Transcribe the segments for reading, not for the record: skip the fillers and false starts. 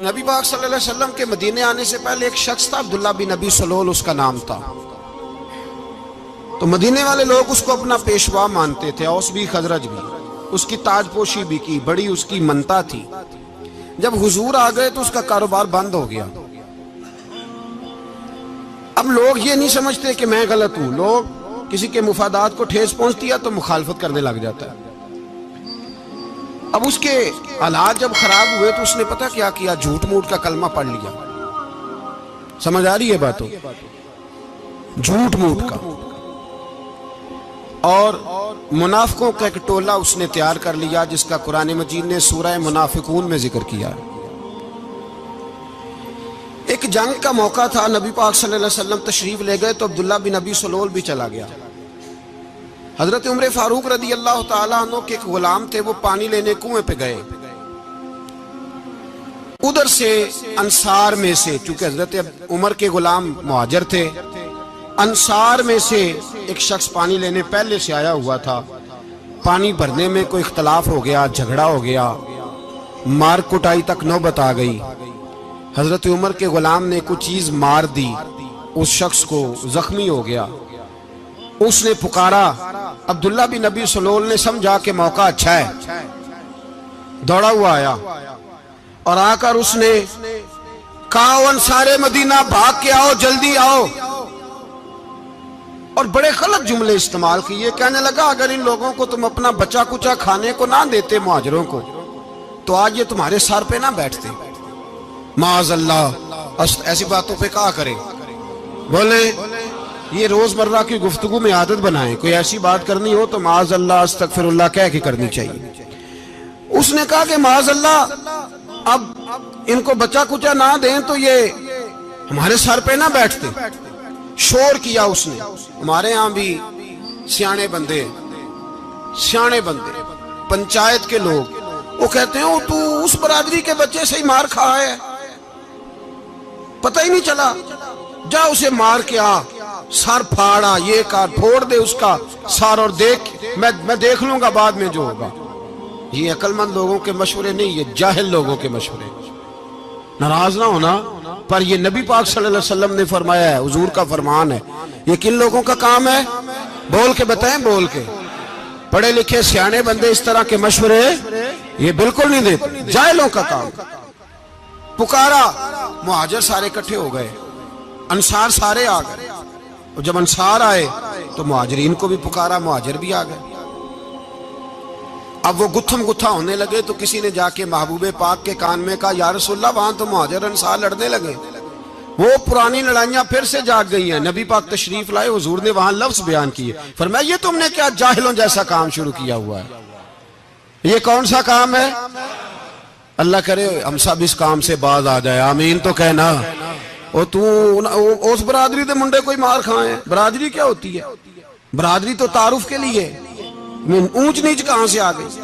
نبی پاک صلی اللہ علیہ وسلم کے مدینے آنے سے پہلے ایک شخص تھا، عبداللہ بن ابی سلول اس کا نام تھا۔ تو مدینے والے لوگ اس کو اپنا پیشوا مانتے تھے، اوس بھی خزرج بھی، اس کی تاج پوشی بھی کی، بڑی اس کی منتا تھی۔ جب حضور آ گئے تو اس کا کاروبار بند ہو گیا۔ اب لوگ یہ نہیں سمجھتے کہ میں غلط ہوں، لوگ کسی کے مفادات کو ٹھیس پہنچتی ہے تو مخالفت کرنے لگ جاتا ہے۔ اب اس کے حالات جب خراب ہوئے تو اس نے پتہ کیا کیا، جھوٹ موٹ کا کلمہ پڑھ لیا۔ سمجھ آ رہی ہے باتوں؟ جھوٹ موٹ کا، اور منافقوں کا ایک ٹولہ اس نے تیار کر لیا جس کا قرآن مجید نے سورہ منافقون میں ذکر کیا۔ ایک جنگ کا موقع تھا، نبی پاک صلی اللہ علیہ وسلم تشریف لے گئے تو عبداللہ بن ابی سلول بھی چلا گیا۔ حضرت عمر فاروق رضی اللہ تعالیٰ عنہ کے ایک غلام تھے، وہ پانی لینے کنویں پہ گئے۔ ادھر سے انصار میں سے، چونکہ حضرت عمر کے غلام مہاجر تھے، انصار میں سے ایک شخص پانی لینے پہلے سے آیا ہوا تھا۔ پانی بھرنے میں کوئی اختلاف ہو گیا، جھگڑا ہو گیا، مار کٹائی تک نوبت آ گئی۔ حضرت عمر کے غلام نے کچھ چیز مار دی، اس شخص کو زخمی ہو گیا۔ اس نے پکارا، عبداللہ بن ابی سلول نے سمجھا کہ موقع اچھا ہے، دوڑا ہوا آیا اور آ کر اس نے کہا، انصار مدینہ بھاگ کے آؤ، جلدی آؤ، اور بڑے غلط جملے استعمال کیے۔ کہنے لگا اگر ان لوگوں کو تم اپنا بچا کچا کھانے کو نہ دیتے مہاجروں کو تو آج یہ تمہارے سر پہ نہ بیٹھتے۔ معاذ اللہ، ایسی باتوں پہ کہا کرے، بولے یہ روزمرہ کی گفتگو میں عادت بنائیں، کوئی ایسی بات کرنی ہو تو معاذ اللہ استغفر اللہ کہہ کے کرنی چاہیے۔ اس نے کہا کہ معاذ اللہ اب ان کو بچا کچا نہ دیں تو یہ ہمارے سر پہ نہ بیٹھتے۔ شور کیا اس نے۔ ہمارے ہاں بھی سیانے بندے پنچایت کے لوگ، وہ کہتے ہیں تو اس برادری کے بچے سے ہی مار کھا ہے، پتہ ہی نہیں چلا، جا اسے مار کے آ، سر پھاڑا، یہ کار پھوڑ دے اس کا سر، اور دیکھ میں دیکھ لوں گا بعد میں جو ہوگا۔ یہ عقل مند لوگوں کے مشورے نہیں، یہ جاہل لوگوں کے مشورے۔ ناراض نہ ہونا، پر یہ نبی پاک صلی اللہ علیہ وسلم نے فرمایا ہے، حضور کا فرمان ہے۔ یہ کن لوگوں کا کام ہے؟ بول کے بتائیں، بول کے۔ پڑھے لکھے سیانے بندے اس طرح کے مشورے یہ بالکل نہیں دیتے، جاہلوں کا کام۔ پکارا، مہاجر سارے اکٹھے ہو گئے، انصار سارے آ گئے، اور جب انصار آئے تو مہاجرین کو بھی پکارا، مہاجر بھی آ گئے۔ اب وہ گتھم گتھا ہونے لگے تو کسی نے جا کے محبوب پاک کے کان میں کہا، یا رسول اللہ وہاں تو مہاجر انصار لڑنے لگے، وہ پرانی لڑائیاں پھر سے جاگ گئی ہیں۔ نبی پاک تشریف لائے، حضور نے وہاں لفظ بیان کیے، فرمایا یہ تم نے کیا جاہلوں جیسا کام شروع کیا ہوا ہے؟ یہ کون سا کام ہے؟ اللہ کرے ہم سب اس کام سے باز آ جائے، آمین تو کہنا۔ اور تو اس برادری دے منڈے کوئی مار کھائیں، برادری کیا ہوتی ہے؟ برادری تو تعارف کے لیے، اونچ نیچ کہاں سے آ گئی؟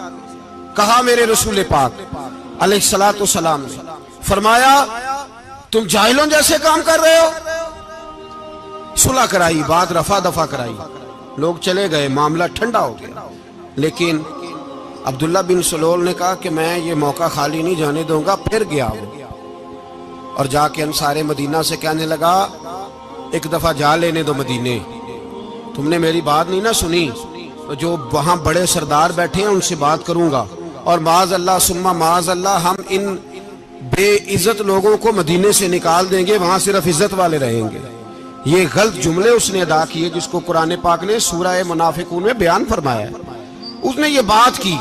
کہا میرے رسول پاک علیہ الصلوۃ والسلام نے، فرمایا تم جاہلوں جیسے کام کر رہے ہو۔ صلح کرائی، بات رفع دفع کرائی، لوگ چلے گئے، معاملہ ٹھنڈا ہو گیا۔ لیکن عبداللہ بن سلول نے کہا کہ میں یہ موقع خالی نہیں جانے دوں گا۔ پھر گیا وہ اور جا کے انصار مدینہ سے کہنے لگا، ایک دفعہ جا لینے دو مدینے، تم نے میری بات نہیں نہ سنی، جو وہاں بڑے سردار بیٹھے ہیں ان سے بات کروں گا، اور معاذ اللہ ثم معاذ اللہ ہم ان بے عزت لوگوں کو مدینے سے نکال دیں گے، وہاں صرف عزت والے رہیں گے۔ یہ غلط جملے اس نے ادا کیے جس کو قرآن پاک نے سورہ منافقون میں بیان فرمایا ہے۔ اس نے یہ بات کی۔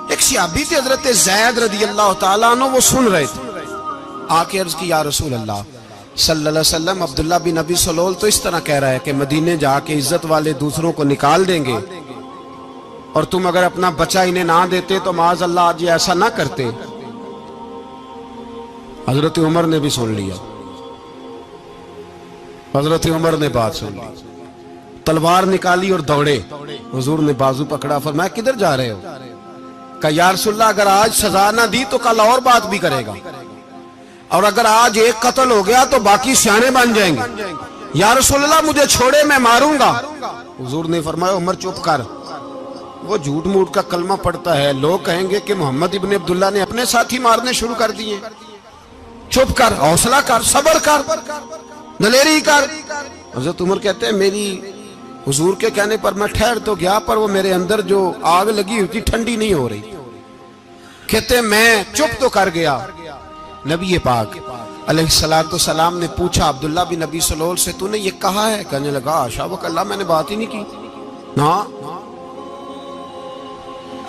ایک صحابی تھے حضرت زید رضی اللہ تعالیٰ عنہ، وہ سن رہے تھے، آ کے عرض کی، یا رسول اللہ صلی اللہ علیہ وسلم عبداللہ بن ابی سلول تو اس طرح کہہ رہا ہے کہ مدینے جا کے عزت والے دوسروں کو نکال دیں گے، اور تم اگر اپنا بچہ انہیں نہ دیتے تو معاذ اللہ آج یہ ایسا نہ کرتے۔ حضرت عمر نے بھی سن لیا، حضرت عمر نے بات سن لی، تلوار نکالی اور دوڑے۔ حضور نے بازو پکڑا، فرمایا کدھر جا رہے ہو؟ کہا یا رسول اللہ اگر آج سزا نہ دی تو کل اور بات بھی کرے گا، اور اگر آج ایک قتل ہو گیا تو باقی سیانے بن جائیں گے۔ یا رسول اللہ مجھے چھوڑے، میں ماروں گا۔ حضور نے فرمایا عمر چپ کر، وہ جھوٹ موٹ کا کلمہ پڑھتا ہے، لوگ کہیں گے کہ محمد ابن عبداللہ نے اپنے ساتھی مارنے شروع کر دیے۔ چپ کر، حوصلہ کر، صبر کر، دلیری کر۔ حضرت عمر کہتے ہیں میری حضور کے کہنے پر میں ٹھہر تو گیا، پر وہ میرے اندر جو آگ لگی ہوئی تھی ٹھنڈی نہیں ہو رہی۔ کہتے ہیں میں چپ تو کر گیا۔ نبی پاک علیہ السلام نے پوچھا عبداللہ بن ابی سلول سے تو نے یہ کہا ہے؟ کہنے لگا حاشا وکلا میں نے بات ہی نہیں کی۔ ہاں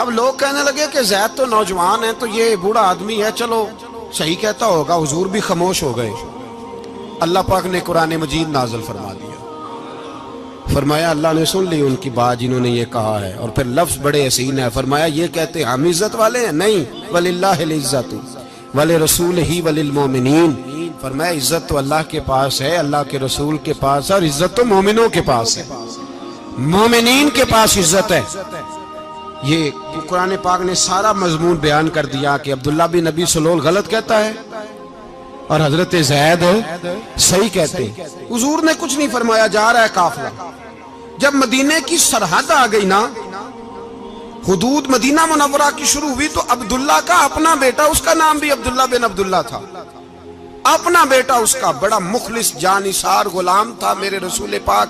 اب لوگ کہنے لگے کہ زید تو نوجوان ہے تو یہ بوڑھا آدمی ہے، چلو صحیح کہتا ہوگا۔ حضور بھی خاموش ہو گئے۔ اللہ پاک نے قرآن مجید نازل فرما دیا، فرمایا اللہ نے سن لی ان کی بات جنہوں نے یہ کہا ہے، اور پھر لفظ بڑے حسین ہے، فرمایا یہ کہتے ہم عزت والے ہیں؟ نہیں، وَلِلَّهِ الْعِزَّةُ وَلِرَسُولِهِ وَلِلْمُؤْمِنِينَ، فرمایا عزت تو اللہ کے پاس ہے، اللہ کے رسول کے پاس ہے، اور عزت تو مومنوں کے پاس ہے، مومنین کے پاس عزت ہے۔ یہ قرآن پاک نے سارا مضمون بیان کر دیا کہ عبداللہ بن ابی سلول غلط کہتا ہے اور حضرت زید صحیح کہتے ہیں۔ حضور نے کچھ نہیں فرمایا، جا رہا ہے قافلہ۔ جب مدینے کی سرحد آ گئی نا، حدود مدینہ منورہ کی شروع ہوئی، تو عبداللہ کا اپنا بیٹا، اس کا نام بھی عبداللہ بن عبداللہ تھا، اپنا بیٹا اس کا بڑا مخلص جانثار غلام تھا میرے رسول پاک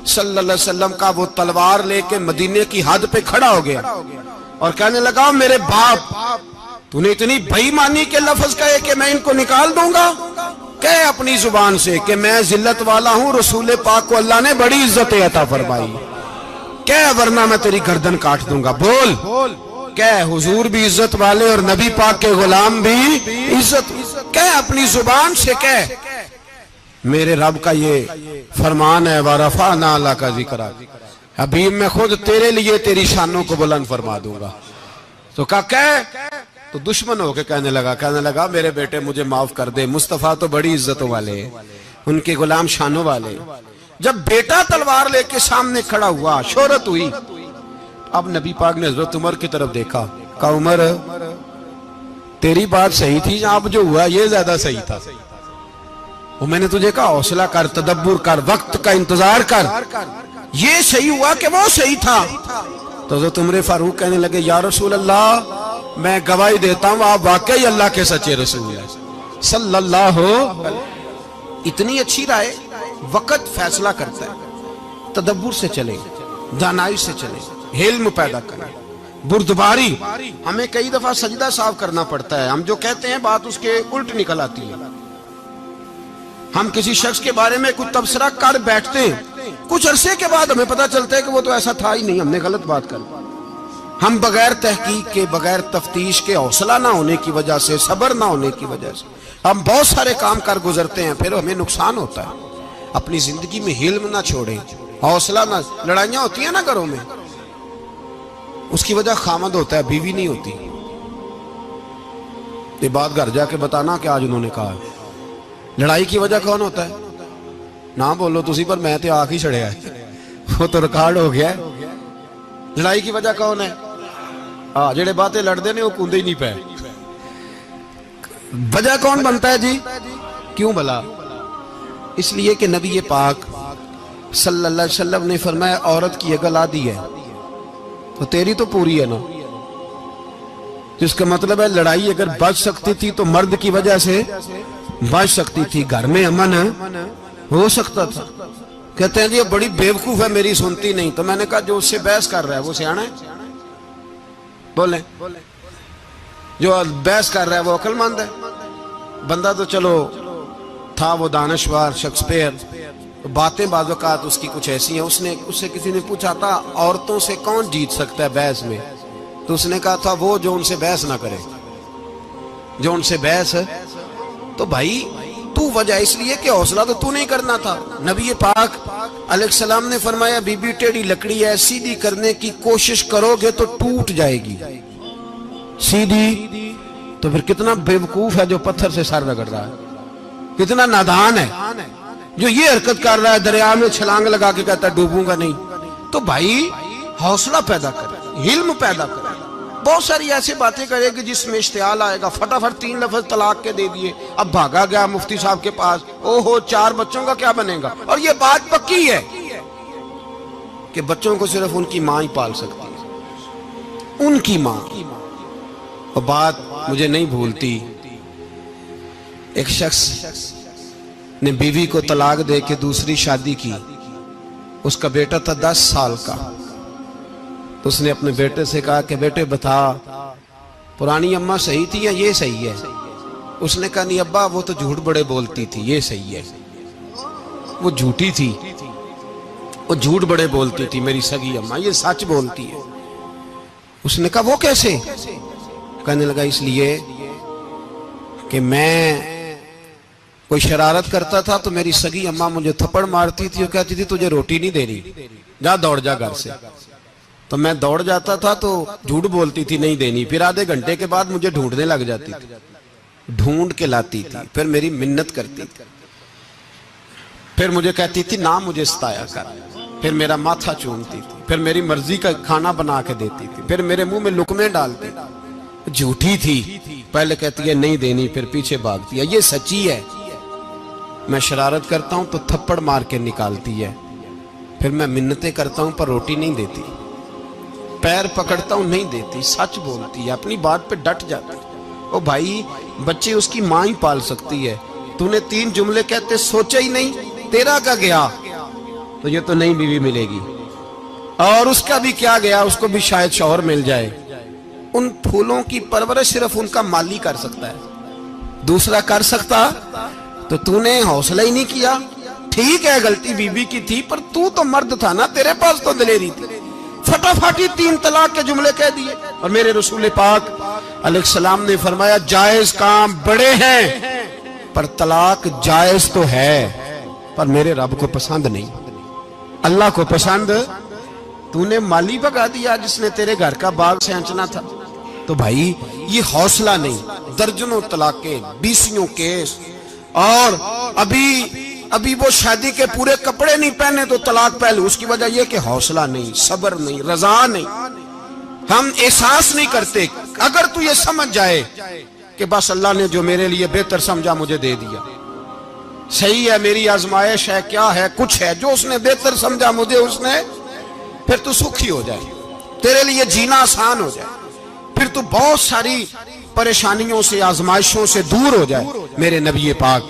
صلی اللہ علیہ وسلم کا، وہ تلوار لے کے مدینے کی حد پہ کھڑا ہو گیا اور کہنے لگا میرے باپ تو نے اتنی بے ایمانی کے لفظ کہے کہ میں ان کو نکال دوں گا؟ کہے اپنی زبان سے کہ میں ذلت والا ہوں، رسول پاک کو اللہ نے بڑی عزت عطا فرمائی، کہے ورنہ میں تیری گردن کاٹ دوں گا۔ بول، کہے حضور بھی عزت والے اور نبی پاک کے غلام بھی عزت، کہے اپنی زبان سے، کہے میرے رب کا یہ فرمان ہے وَرَفَعْنَا لَكَ ذِكْرَكَ، حبیب میں خود تیرے لیے تیری شانوں کو بلند فرما دوں گا۔ تو کہا تو دشمن ہو کے کہنے لگا میرے بیٹے مجھے معاف کر دے، مصطفیٰ تو بڑی عزتوں والے ہیں، ان کے غلام شانوں والے۔ جب بیٹا تلوار لے کے سامنے کھڑا ہوا، شہرت ہوئی، اب نبی پاک نے حضرت عمر کی طرف دیکھا، کہا عمر تیری بات صحیح تھی، اب جو ہوا یہ زیادہ صحیح تھا، وہ میں نے تجھے کہا حوصلہ کر، تدبر کر، وقت کا انتظار کر، یہ صحیح ہوا کہ وہ صحیح تھا۔ تو حضرت عمر فاروق کہنے لگے یا رسول اللہ میں گواہی دیتا ہوں آپ واقعی اللہ کے سچے رسول ہیں صلی اللہ علیہ۔ اتنی اچھی رائے، وقت فیصلہ کرتا ہے، تدبر سے چلے، دانائی سے چلے، علم پیدا کریں، بردباری۔ ہمیں کئی دفعہ سجدہ صاف کرنا پڑتا ہے، ہم جو کہتے ہیں بات اس کے الٹ نکل آتی ہے۔ ہم کسی شخص کے بارے میں کچھ تبصرہ کر بیٹھتے ہیں، کچھ عرصے کے بعد ہمیں پتہ چلتا ہے کہ وہ تو ایسا تھا ہی نہیں، ہم نے غلط بات کر۔ ہم بغیر تحقیق کے، بغیر تفتیش کے، حوصلہ نہ ہونے کی وجہ سے، صبر نہ ہونے کی وجہ سے ہم بہت سارے کام کر گزرتے ہیں، پھر ہمیں نقصان ہوتا ہے۔ اپنی زندگی میں حلم نہ چھوڑیں، حوصلہ نہ، لڑائیاں ہوتی ہیں نا گھروں میں، اس کی وجہ خامد ہوتا ہے، بیوی نہیں ہوتی۔ یہ بات گھر جا کے بتانا کہ آج انہوں نے کہا ہے۔ لڑائی کی وجہ کون ہوتا ہے؟ نہ بولو تسی، پر میں تے آنکھ ہی چھڑیا ہے، وہ تو ریکارڈ ہو گیا ہے۔ لڑائی کی وجہ کون ہے؟ جڑے باتیں لڑتے ہیں وہ کندے ہی نہیں پے۔ وجہ کون بنتا ہے جی؟ کیوں بلا؟ اس لیے کہ نبی پاک صلی اللہ علیہ وسلم نے فرمایا عورت کی عقل آدھی ہے تو تیری تو پوری ہے نا، جس کا مطلب ہے لڑائی اگر بچ سکتی تھی تو مرد کی وجہ سے بچ سکتی تھی، گھر میں امن ہو سکتا تھا۔ کہتے ہیں جی بڑی بیوقوف ہے میری سنتی نہیں، تو میں نے کہا جو اس سے بحث کر رہا ہے وہ سیانا ہے؟ بولیں، جو بحث کر رہا ہے وہ عقل مند ہے؟ بندہ تو چلو تھا وہ دانشور شیکسپیئر، باتیں بعض اوقات اس کی کچھ ایسی ہیں۔ اس سے کسی نے پوچھا تھا عورتوں سے کون جیت سکتا ہے بحث میں، تو اس نے کہا تھا وہ جو ان سے بحث نہ کرے، جو ان سے بحث۔ تو بھائی تو وجہ اس لیے کہ حوصلہ تو نہیں کرنا تھا۔ نبی پاک علیہ السلام نے فرمایا بی بی ٹیڑھی لکڑی ہے، سیدھی کرنے کی کوشش کرو گے تو ٹوٹ جائے گی، سیدھی۔ تو پھر کتنا بیوقوف ہے جو پتھر سے سر رگڑ رہا ہے، کتنا نادان ہے جو یہ حرکت کر رہا ہے، دریا میں چھلانگ لگا کے کہتا ہے ڈوبوں گا نہیں۔ تو بھائی حوصلہ پیدا کرے، علم پیدا کرے۔ بہت ساری ایسی باتیں کرے کہ جس میں اشتعال آئے گا، فٹافٹ 3 لفظ طلاق کے دے دیے، اب بھاگا گیا مفتی صاحب کے پاس، اوہو 4 بچوں کا کیا بنے گا؟ اور یہ بات پکی ہے کہ بچوں کو صرف ان کی ماں ہی پال سکتی ہے، ان کی ماں۔ اور بات مجھے نہیں بھولتی، ایک شخص نے بیوی کو طلاق دے کے دوسری شادی کی. اس کا بیٹا تھا 10 سال کا. تو اس نے اپنے بیٹے سے کہا کہ بیٹے بتا پرانی اماں صحیح تھی یا یہ صحیح ہے؟ اس نے کہا نہیں ابا وہ تو جھوٹ بڑے بولتی تھی، یہ صحیح ہے. وہ جھوٹی تھی، وہ جھوٹ بڑے بولتی تھی میری سگی اماں، یہ سچ بولتی ہے. اس نے کہا وہ کیسے؟ کہنے لگا اس لیے کہ میں کوئی شرارت کرتا تھا تو میری سگی اماں مجھے تھپڑ مارتی تھی اور کہتی تھی تجھے روٹی نہیں دے رہی، جا دوڑ جا گھر سے. تو میں دوڑ جاتا تھا تو جھوٹ بولتی تھی نہیں دینی، پھر آدھے گھنٹے کے بعد مجھے ڈھونڈنے لگ جاتی تھی، ڈھونڈ کے لاتی تھی، پھر میری منت کرتی تھی، پھر مجھے کہتی تھی نہ مجھے ستایا کر، پھر میرا ماتھا چومتی تھی، پھر میری مرضی کا کھانا بنا کے دیتی تھی، پھر میرے منہ میں لقمے ڈالتی تھی. جھوٹی تھی، پہلے کہتی ہے نہیں دینی پھر پیچھے بھاگتی ہے. یہ سچی ہے، میں شرارت کرتا ہوں تو تھپڑ مار کے نکالتی ہے، پھر میں منتیں کرتا ہوں پر روٹی نہیں دیتی، پیر پکڑتا ہوں نہیں دیتی. سچ بولتی ہے، اپنی بات پہ ڈٹ جاتی. او بھائی بچے اس کی ماں ہی پال سکتی ہے، تو نے 3 جملے کہتے سوچا ہی نہیں، تیرا کا گیا تو یہ تو نئی بیوی ملے گی، اور اس کا بھی کیا گیا، اس کو بھی شاید شوہر مل جائے. ان پھولوں کی پرورش صرف ان کا مالی کر سکتا ہے، دوسرا کر سکتا تو نے حوصلہ ہی نہیں کیا. ٹھیک ہے غلطی بیوی کی تھی پر تو مرد تھا نا، تیرے پاس تو دلیری تھی. فٹافٹی 3 طلاق کے جملے کہہ دیے. اور میرے رسول پاک علیہ السلام نے فرمایا جائز کام بڑے ہیں پر طلاق جائز تو ہے پر میرے رب کو پسند نہیں، اللہ کو پسند. تو نے مالی بگا دیا جس نے تیرے گھر کا باغ سینچنا تھا. تو بھائی یہ حوصلہ نہیں، درجنوں طلاقیں، 20 کیس، اور ابھی وہ شادی کے پورے کپڑے نہیں پہنے تو طلاق پہلے. اس کی وجہ یہ کہ حوصلہ نہیں، صبر نہیں، رضا نہیں، ہم احساس نہیں کرتے. اگر تو یہ سمجھ جائے کہ بس اللہ نے جو میرے لیے بہتر سمجھا مجھے دے دیا، صحیح ہے میری آزمائش ہے، کیا ہے کچھ ہے جو اس نے بہتر سمجھا مجھے اس نے، پھر تو سکھی ہو جائے، تیرے لیے جینا آسان ہو جائے، پھر تو بہت ساری پریشانیوں سے آزمائشوں سے دور ہو جائے. میرے نبی پاک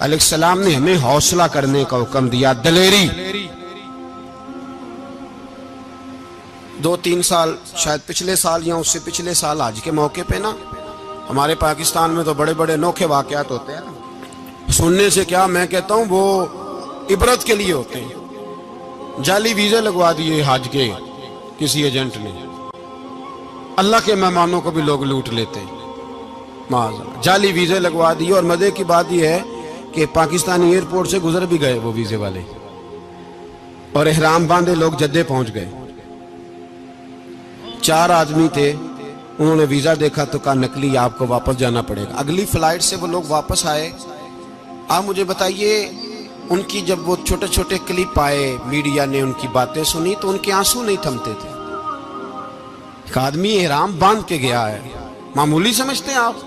علیہ السلام نے ہمیں حوصلہ کرنے کا حکم دیا، دلیری. 2-3 سال شاید پچھلے سال یا اس سے پچھلے سال حج کے موقع پہ نا ہمارے پاکستان میں تو بڑے بڑے انوکھے واقعات ہوتے ہیں. سننے سے کیا میں کہتا ہوں وہ عبرت کے لیے ہوتے ہیں. جعلی ویزے لگوا دیے حج کے کسی ایجنٹ نے، اللہ کے مہمانوں کو بھی لوگ لوٹ لیتے ہیں. جعلی ویزے لگوا دیے. اور مزے کی بات یہ ہے کہ پاکستانی ایئرپورٹ سے گزر بھی گئے وہ ویزے والے، اور احرام باندھے لوگ جدے پہنچ گئے. 4 آدمی تھے، انہوں نے ویزا دیکھا تو کہا نقلی آپ کو واپس جانا پڑے گا. اگلی فلائٹ سے وہ لوگ واپس آئے. آپ مجھے بتائیے ان کی جب وہ چھوٹے چھوٹے کلپ آئے، میڈیا نے ان کی باتیں سنی تو ان کے آنسو نہیں تھمتے تھے. ایک آدمی احرام باندھ کے گیا ہے، معمولی سمجھتے ہیں آپ؟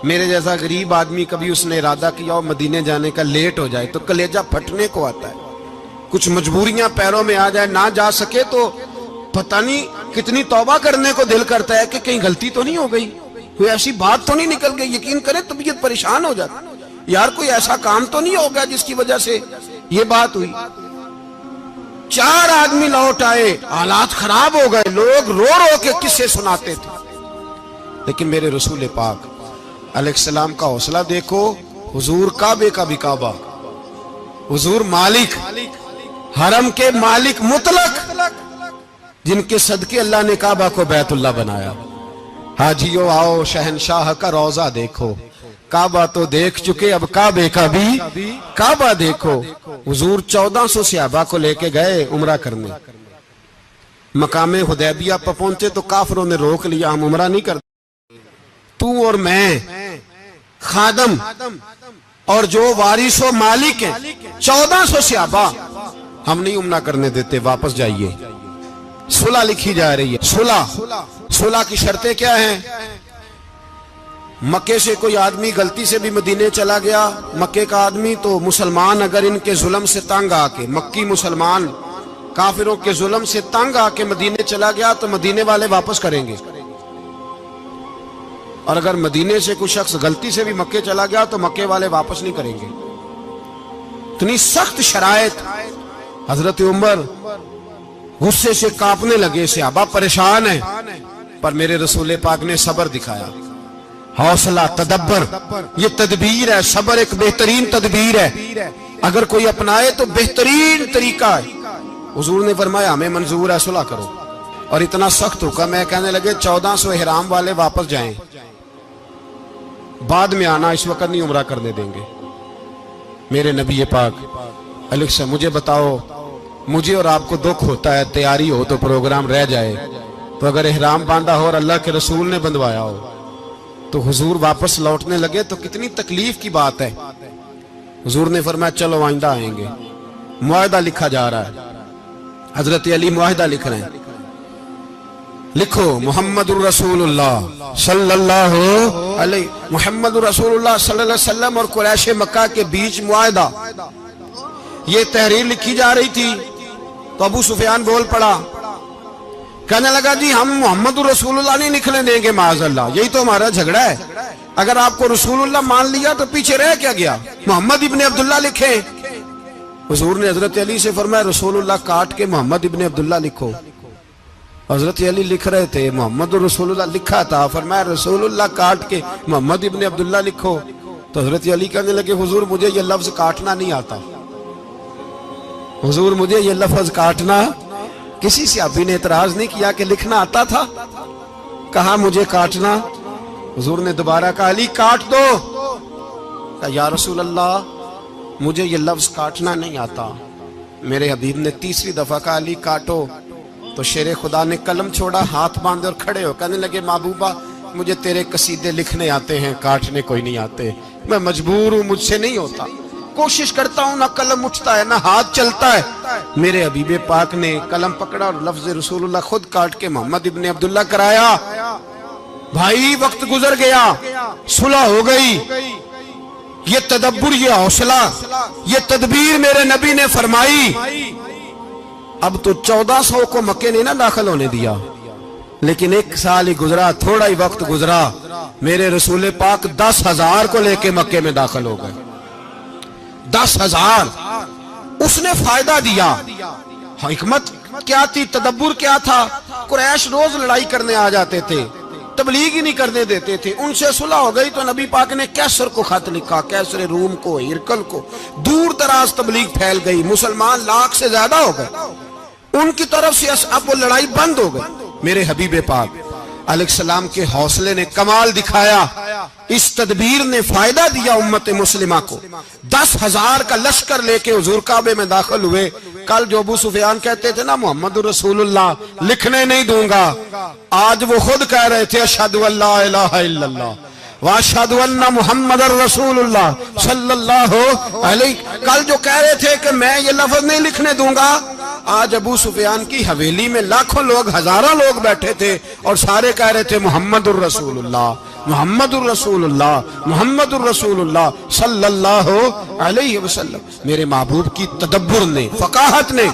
میرے جیسا غریب آدمی کبھی اس نے ارادہ کیا اور مدینے جانے کا لیٹ ہو جائے تو کلیجہ پھٹنے کو آتا ہے. کچھ مجبوریاں پیروں میں آ جائے، نہ جا سکے تو پتہ نہیں کتنی توبہ کرنے کو دل کرتا ہے کہ کہیں غلطی تو نہیں ہو گئی، کوئی ایسی بات تو نہیں نکل گئی. یقین کریں طبیعت پریشان ہو جاتی، یار کوئی ایسا کام تو نہیں ہو گیا جس کی وجہ سے یہ بات ہوئی. 4 آدمی لوٹ آئے، حالات خراب ہو گئے، لوگ رو رو کے قصے سناتے تھے. لیکن میرے رسول پاک علیہ السلام کا حوصلہ دیکھو. حضور کعبے کا بھی کعبہ، حضور مالک، حرم کے مالک مطلق، جن کے صدقے اللہ نے کعبہ کو بیت اللہ بنایا. حاجیو آؤ شہنشاہ کا روضہ دیکھو، کعبہ تو دیکھ چکے اب کعبے کا بھی کعبہ دیکھو. حضور 1400 صحابہ کو لے کے گئے عمرہ کرنے. مقام حدیبیہ پر پہنچے تو کافروں نے روک لیا، ہم عمرہ نہیں کرتے. تو اور میں خادم اور جو وارث و مالک ہیں 1400 صحابہ، ہم نہیں عمرہ کرنے دیتے، واپس جائیے. صلح لکھی جا رہی ہے. صلح کی شرطیں کیا ہیں؟ مکے سے کوئی آدمی غلطی سے بھی مدینے چلا گیا، مکے کا آدمی، تو مسلمان اگر ان کے ظلم سے تنگ آ کے، مکی مسلمان کافروں کے ظلم سے تنگ آ کے مدینے چلا گیا تو مدینے والے واپس کریں گے. اور اگر مدینے سے کوئی شخص غلطی سے بھی مکے چلا گیا تو مکے والے واپس نہیں کریں گے. اتنی سخت شرائط. حضرت عمر غصے سے کانپنے لگے, صحابہ پریشان ہیں, پر میرے رسول پاک نے صبر دکھایا, حوصلہ, تدبر. یہ تدبیر ہے, صبر ایک بہترین تدبیر ہے, اگر کوئی اپنائے تو بہترین طریقہ ہے. حضور نے فرمایا ہمیں منظور ہے, صلح کرو. اور اتنا سخت حکم ہے, کہنے لگے 1400 احرام والے واپس جائیں, بعد میں آنا, اس وقت نہیں عمرہ کرنے دیں گے. میرے نبی پاک علیہ السلام, مجھے بتاؤ, مجھے اور آپ کو دکھ ہوتا ہے تیاری ہو تو پروگرام رہ جائے, تو اگر احرام باندھا ہو اور اللہ کے رسول نے بندھوایا ہو تو حضور واپس لوٹنے لگے تو کتنی تکلیف کی بات ہے. حضور نے فرمایا چلو آئندہ آئیں گے. معاہدہ لکھا جا رہا ہے, حضرت علی معاہدہ لکھ رہے ہیں. لکھو محمد الرسول اللہ صلی اللہ علیہ محمد الرسول اللہ صلی اللہ علیہ وسلم اور قریش مکہ کے بیچ معاہدہ. یہ تحریر لکھی جا رہی تھی تو ابو سفیان بول پڑا, کہنے لگا جی ہم محمد الرسول اللہ نہیں نکلنے دیں گے معاذ اللہ, یہی تو ہمارا جھگڑا ہے. اگر آپ کو رسول اللہ مان لیا تو پیچھے رہ کیا گیا, محمد ابن عبداللہ لکھے. حضور نے حضرت علی سے فرمایا رسول اللہ کاٹ کے محمد ابن عبداللہ لکھو. حضرت علی لکھ رہے تھے, محمد رسول اللہ لکھا تھا, فرمایا رسول اللہ کاٹ کے محمد ابن عبداللہ لکھو. تو حضرت علی کہنے لگے حضور مجھے یہ لفظ کاٹنا نہیں آتا, حضور مجھے یہ لفظ کاٹنا. کسی صحابی نے اعتراض نہیں کیا کہ لکھنا آتا تھا, کہا مجھے کاٹنا. حضور نے دوبارہ کہا علی کاٹ دو. کہا یا رسول اللہ مجھے یہ لفظ کاٹنا نہیں آتا. میرے حبیب نے تیسری دفعہ کہا علی کاٹو. تو شیر خدا نے قلم چھوڑا, ہاتھ باندھے اور کھڑے ہو کہنے لگے محبوبہ مجھے تیرے قصیدے لکھنے آتے ہیں, کاٹنے کوئی نہیں آتے. میں مجبور ہوں, مجھ سے نہیں ہوتا. کوشش کرتا ہوں, نہ قلم اٹھتا ہے نہ ہاتھ چلتا ہے. میرے حبیب پاک نے قلم پکڑا اور لفظ رسول اللہ خود کاٹ کے محمد ابن عبداللہ کرایا. بھائی وقت گزر گیا, صلح ہو گئی. یہ تدبر, یہ حوصلہ, یہ تدبیر میرے نبی نے فرمائی. اب تو 1400 کو مکے نے نہ داخل ہونے دیا, لیکن 1 سال ہی گزرا, تھوڑا ہی وقت گزرا, میرے رسول پاک 10,000 کو لے کے مکے میں داخل ہو گئے. 10,000. اس نے فائدہ دیا. حکمت کیا تھی, تدبر کیا تھا. قریش روز لڑائی کرنے آ جاتے تھے, تبلیغ ہی نہیں کرنے دیتے تھے. ان سے صلح ہو گئی تو نبی پاک نے کیسر کو خط لکھا, کیسر روم کو, ہرکل کو. دور دراز تبلیغ پھیل گئی, مسلمان 100,000 سے زیادہ ہو گئے. ان کی طرف سے اب وہ لڑائی بند ہو گئی. میرے حبیب پاک علیہ السلام کے حوصلے نے کمال دکھایا, اس تدبیر نے فائدہ دیا امت مسلمہ کو. 10,000 کا لشکر لے کے حضور کعبے میں داخل ہوئے. کل جو ابو سفیان کہتے تھے نا محمد رسول اللہ لکھنے نہیں دوں گا, آج وہ خود کہہ رہے تھے اشہدو ان لا الہ الا اللہ واشہدو ان محمد رسول اللہ صلی اللہ علیہ. کل جو کہہ رہے تھے کہ میں یہ لفظ نہیں لکھنے دوں گا, آج ابو سفیان کی حویلی میں لاکھوں لوگ, ہزاروں لوگ بیٹھے تھے اور سارے کہہ رہے تھے محمد الرسول اللہ محمد الرسول اللہ محمد الرسول اللہ صلی اللہ علیہ وسلم. میرے محبوب کی تدبر نے, فقاہت نے,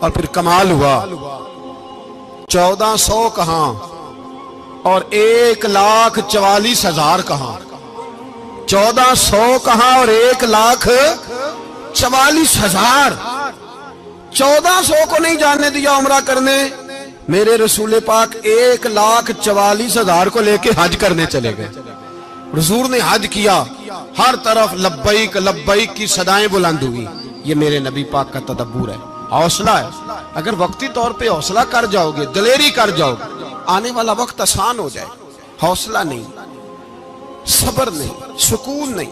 اور پھر کمال ہوا. 1400 کہاں اور 1,44,000 کہاں. 1400 کہاں اور 1,44,000. 1400 کو نہیں جانے دیا عمرہ کرنے. میرے رسول پاک 1,44,000 کو لے کے حج کرنے چلے گئے. حضور نے حج کیا, ہر طرف لبیک لبیک کی صدائیں بلند ہوئی. یہ میرے نبی پاک کا تدبر ہے, حوصلہ ہے. اگر وقتی طور پہ حوصلہ کر جاؤ گے, دلیری کر جاؤ گے, آنے والا وقت آسان ہو جائے. حوصلہ نہیں, صبر نہیں, سکون نہیں,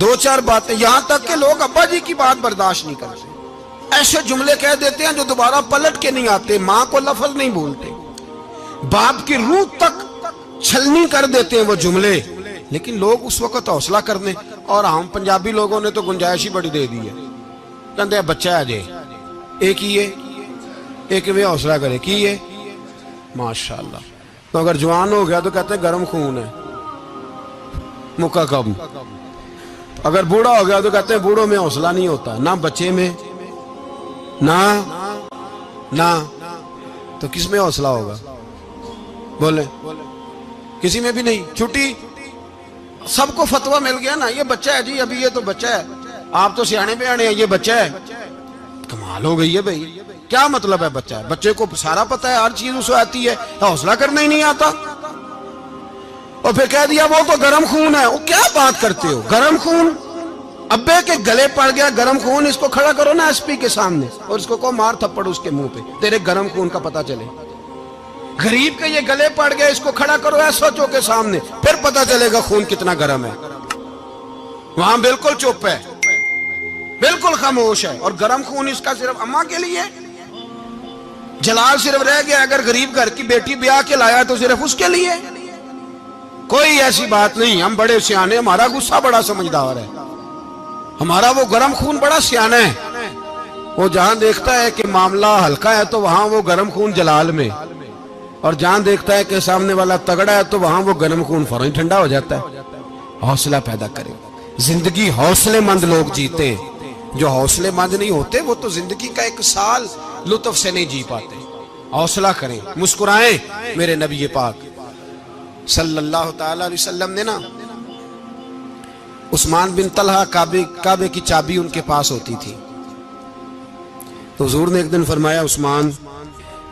2-4 باتیں, یہاں تک کہ لوگ ابا جی کی بات برداشت نہیں کرتے. ایسے جملے کہہ دیتے ہیں جو دوبارہ پلٹ کے نہیں آتے. ماں کو لفظ نہیں بولتے, باپ کی روح تک چھلنی کر دیتے ہیں وہ جملے. لیکن لوگ اس وقت حوصلہ کرنے, اور ہم پنجابی لوگوں نے تو گنجائش ہی بڑی دے دی ہے. کہتے ہیں بچہ ہے جے, ایک ہی ہے, ایک میں حوصلہ کرے کی ہے ماشاءاللہ. تو اگر جوان ہو گیا تو کہتے ہیں گرم خون ہے, مکہ کم. اگر بوڑھا ہو گیا تو کہتے ہیں بوڑھوں میں حوصلہ نہیں ہوتا, نہ بچے میں نہ تو کس میں حوصلہ ہوگا؟ بولے کسی میں بھی نہیں. چھٹی سب کو فتویٰ مل گیا نا, یہ بچہ ہے جی, ابھی یہ تو بچہ ہے, آپ تو سیانے بیانے ہیں, یہ بچہ ہے. کمال ہو گئی ہے بھائی. کیا مطلب ہے بچہ ہے؟ بچے کو سارا پتا ہے, ہر چیز اسے آتی ہے, حوصلہ کرنا ہی نہیں آتا. اور پھر کہہ دیا وہ تو گرم خون ہے. وہ کیا بات کرتے ہو, گرم خون؟ ابے کے گلے پڑ گیا گرم خون, اس کو کھڑا کرو نا ایس پی کے سامنے اور اس کو کہو مار تھپڑ اس کے منہ پہ, تیرے گرم خون کا پتا چلے. غریب کے یہ گلے پڑ گیا, اس کو کھڑا کرو ایس ایچ او کے سامنے, پھر پتا چلے گا خون کتنا گرم ہے. وہاں بالکل چپ ہے, بالکل خاموش ہے. اور گرم خون اس کا صرف اماں کے لیے. جلال صرف رہ گیا اگر غریب گھر کی بیٹی بیاہ کے لایا تو صرف اس کے لیے. کوئی ایسی بات نہیں. ہم بڑے سیانے, ہمارا غصہ بڑا سمجھدار ہے, ہمارا وہ گرم خون بڑا سیانا ہے. وہ جہاں دیکھتا ہے کہ معاملہ ہلکا ہے تو وہاں وہ گرم خون جلال میں, اور جہاں دیکھتا ہے کہ سامنے والا تگڑا ہے تو وہاں وہ گرم خون فوراً ٹھنڈا ہو جاتا ہے. حوصلہ پیدا کرے. زندگی حوصلے مند لوگ جیتے ہیں. جو حوصلے مند نہیں ہوتے وہ تو زندگی کا ایک سال لطف سے نہیں جی پاتے. حوصلہ کریں, مسکرائیں. میرے نبی پاک صلی اللہ تعالی علیہ وسلم نے نا عثمان بن طلحہ, کعبے کی چابی ان کے پاس ہوتی تھی, تو حضور نے ایک دن فرمایا عثمان.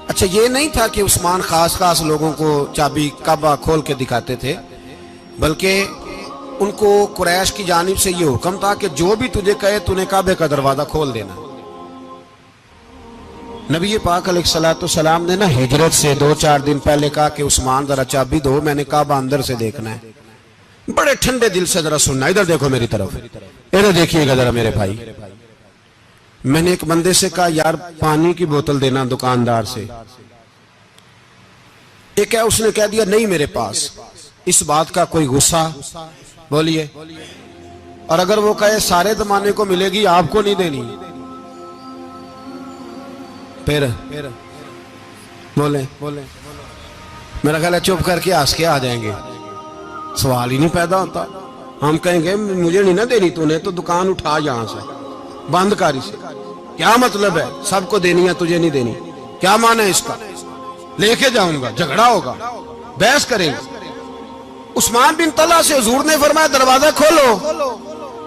اچھا یہ نہیں تھا کہ عثمان خاص لوگوں کو چابی کعبہ کھول کے دکھاتے تھے, بلکہ ان کو قریش کی جانب سے یہ حکم تھا کہ جو بھی تجھے کہے تو نے کعبے کا دروازہ کھول دینا. نبی پاک علیہ الصلوۃ والسلام نے نا ہجرت سے 2-4 دن پہلے کہا کہ عثمان ذرا چابی دو, میں نے کعبہ اندر سے دیکھنا ہے. بڑے ٹھنڈے دل سے ذرا سننا, ادھر دیکھو میری طرف, ادھر دیکھیے گا ذرا میرے بھائی. میں نے ایک بندے سے کہا یار پانی کی بوتل دینا دکاندار سے. ایک ہے, اس نے کہہ دیا نہیں میرے پاس. اس بات کا کوئی غصہ بولیے, اور اگر وہ کہے سارے زمانے کو ملے گی آپ کو نہیں دینی, پھر بولے میرا خیال ہے چپ کر کے ہنس کے آ جائیں گے, سوال ہی نہیں پیدا ہوتا. ہم کہیں گے مجھے نہیں نہ دینی, تو نے تو دکان اٹھا یہاں سے, بند کر اسے. کیا مطلب ہے سب کو دینی ہے تجھے نہیں دینی؟ کیا معنی ہے اس کا؟ لے کے جاؤں گا, جھگڑا ہوگا, بحث کریں گے. عثمان بن طلحہ سے حضور نے فرمایا دروازہ کھولو,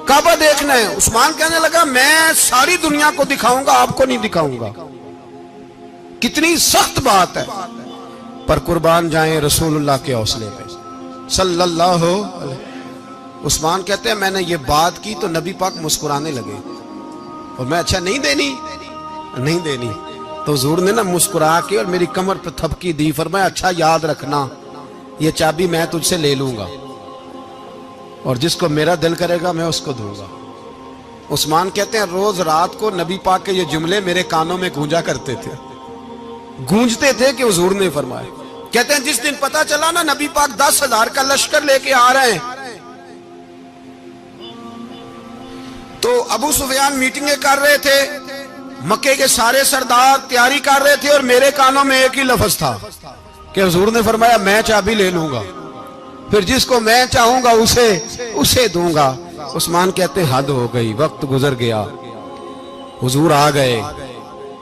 کعبہ دیکھنا ہے. عثمان کہنے لگا میں ساری دنیا کو دکھاؤں گا, آپ کو نہیں دکھاؤں گا. کتنی سخت بات ہے, پر قربان جائیں رسول اللہ کے حوصلے پہ صلی اللہ علیہ. عثمان کہتے ہیں میں نے یہ بات کی تو نبی پاک مسکرانے لگے, اور میں اچھا نہیں دینی. تو حضور نے نا مسکرا کے اور میری کمر پہ تھپکی دی, فرمایا اچھا یاد رکھنا یہ چابی میں تجھ سے لے لوں گا, اور جس کو میرا دل کرے گا میں اس کو دوں گا. عثمان کہتے ہیں روز رات کو نبی پاک کے یہ جملے میرے کانوں میں گونجا کرتے تھے, گونجتے تھے کہ حضور نے فرمایا. کہتے ہیں جس دن پتا چلا نا نبی پاک 10,000 کا لشکر لے کے آ رہے ہیں, تو ابو سفیان میٹنگیں کر رہے تھے, مکے کے سارے سردار تیاری کر رہے تھے, اور میرے کانوں میں ایک ہی لفظ تھا کہ حضور نے فرمایا میں چابی لے لوں گا, پھر جس کو میں چاہوں گا اسے دوں گا. عثمان کہتے ہیں حد ہو گئی, وقت گزر گیا, حضور آ گئے,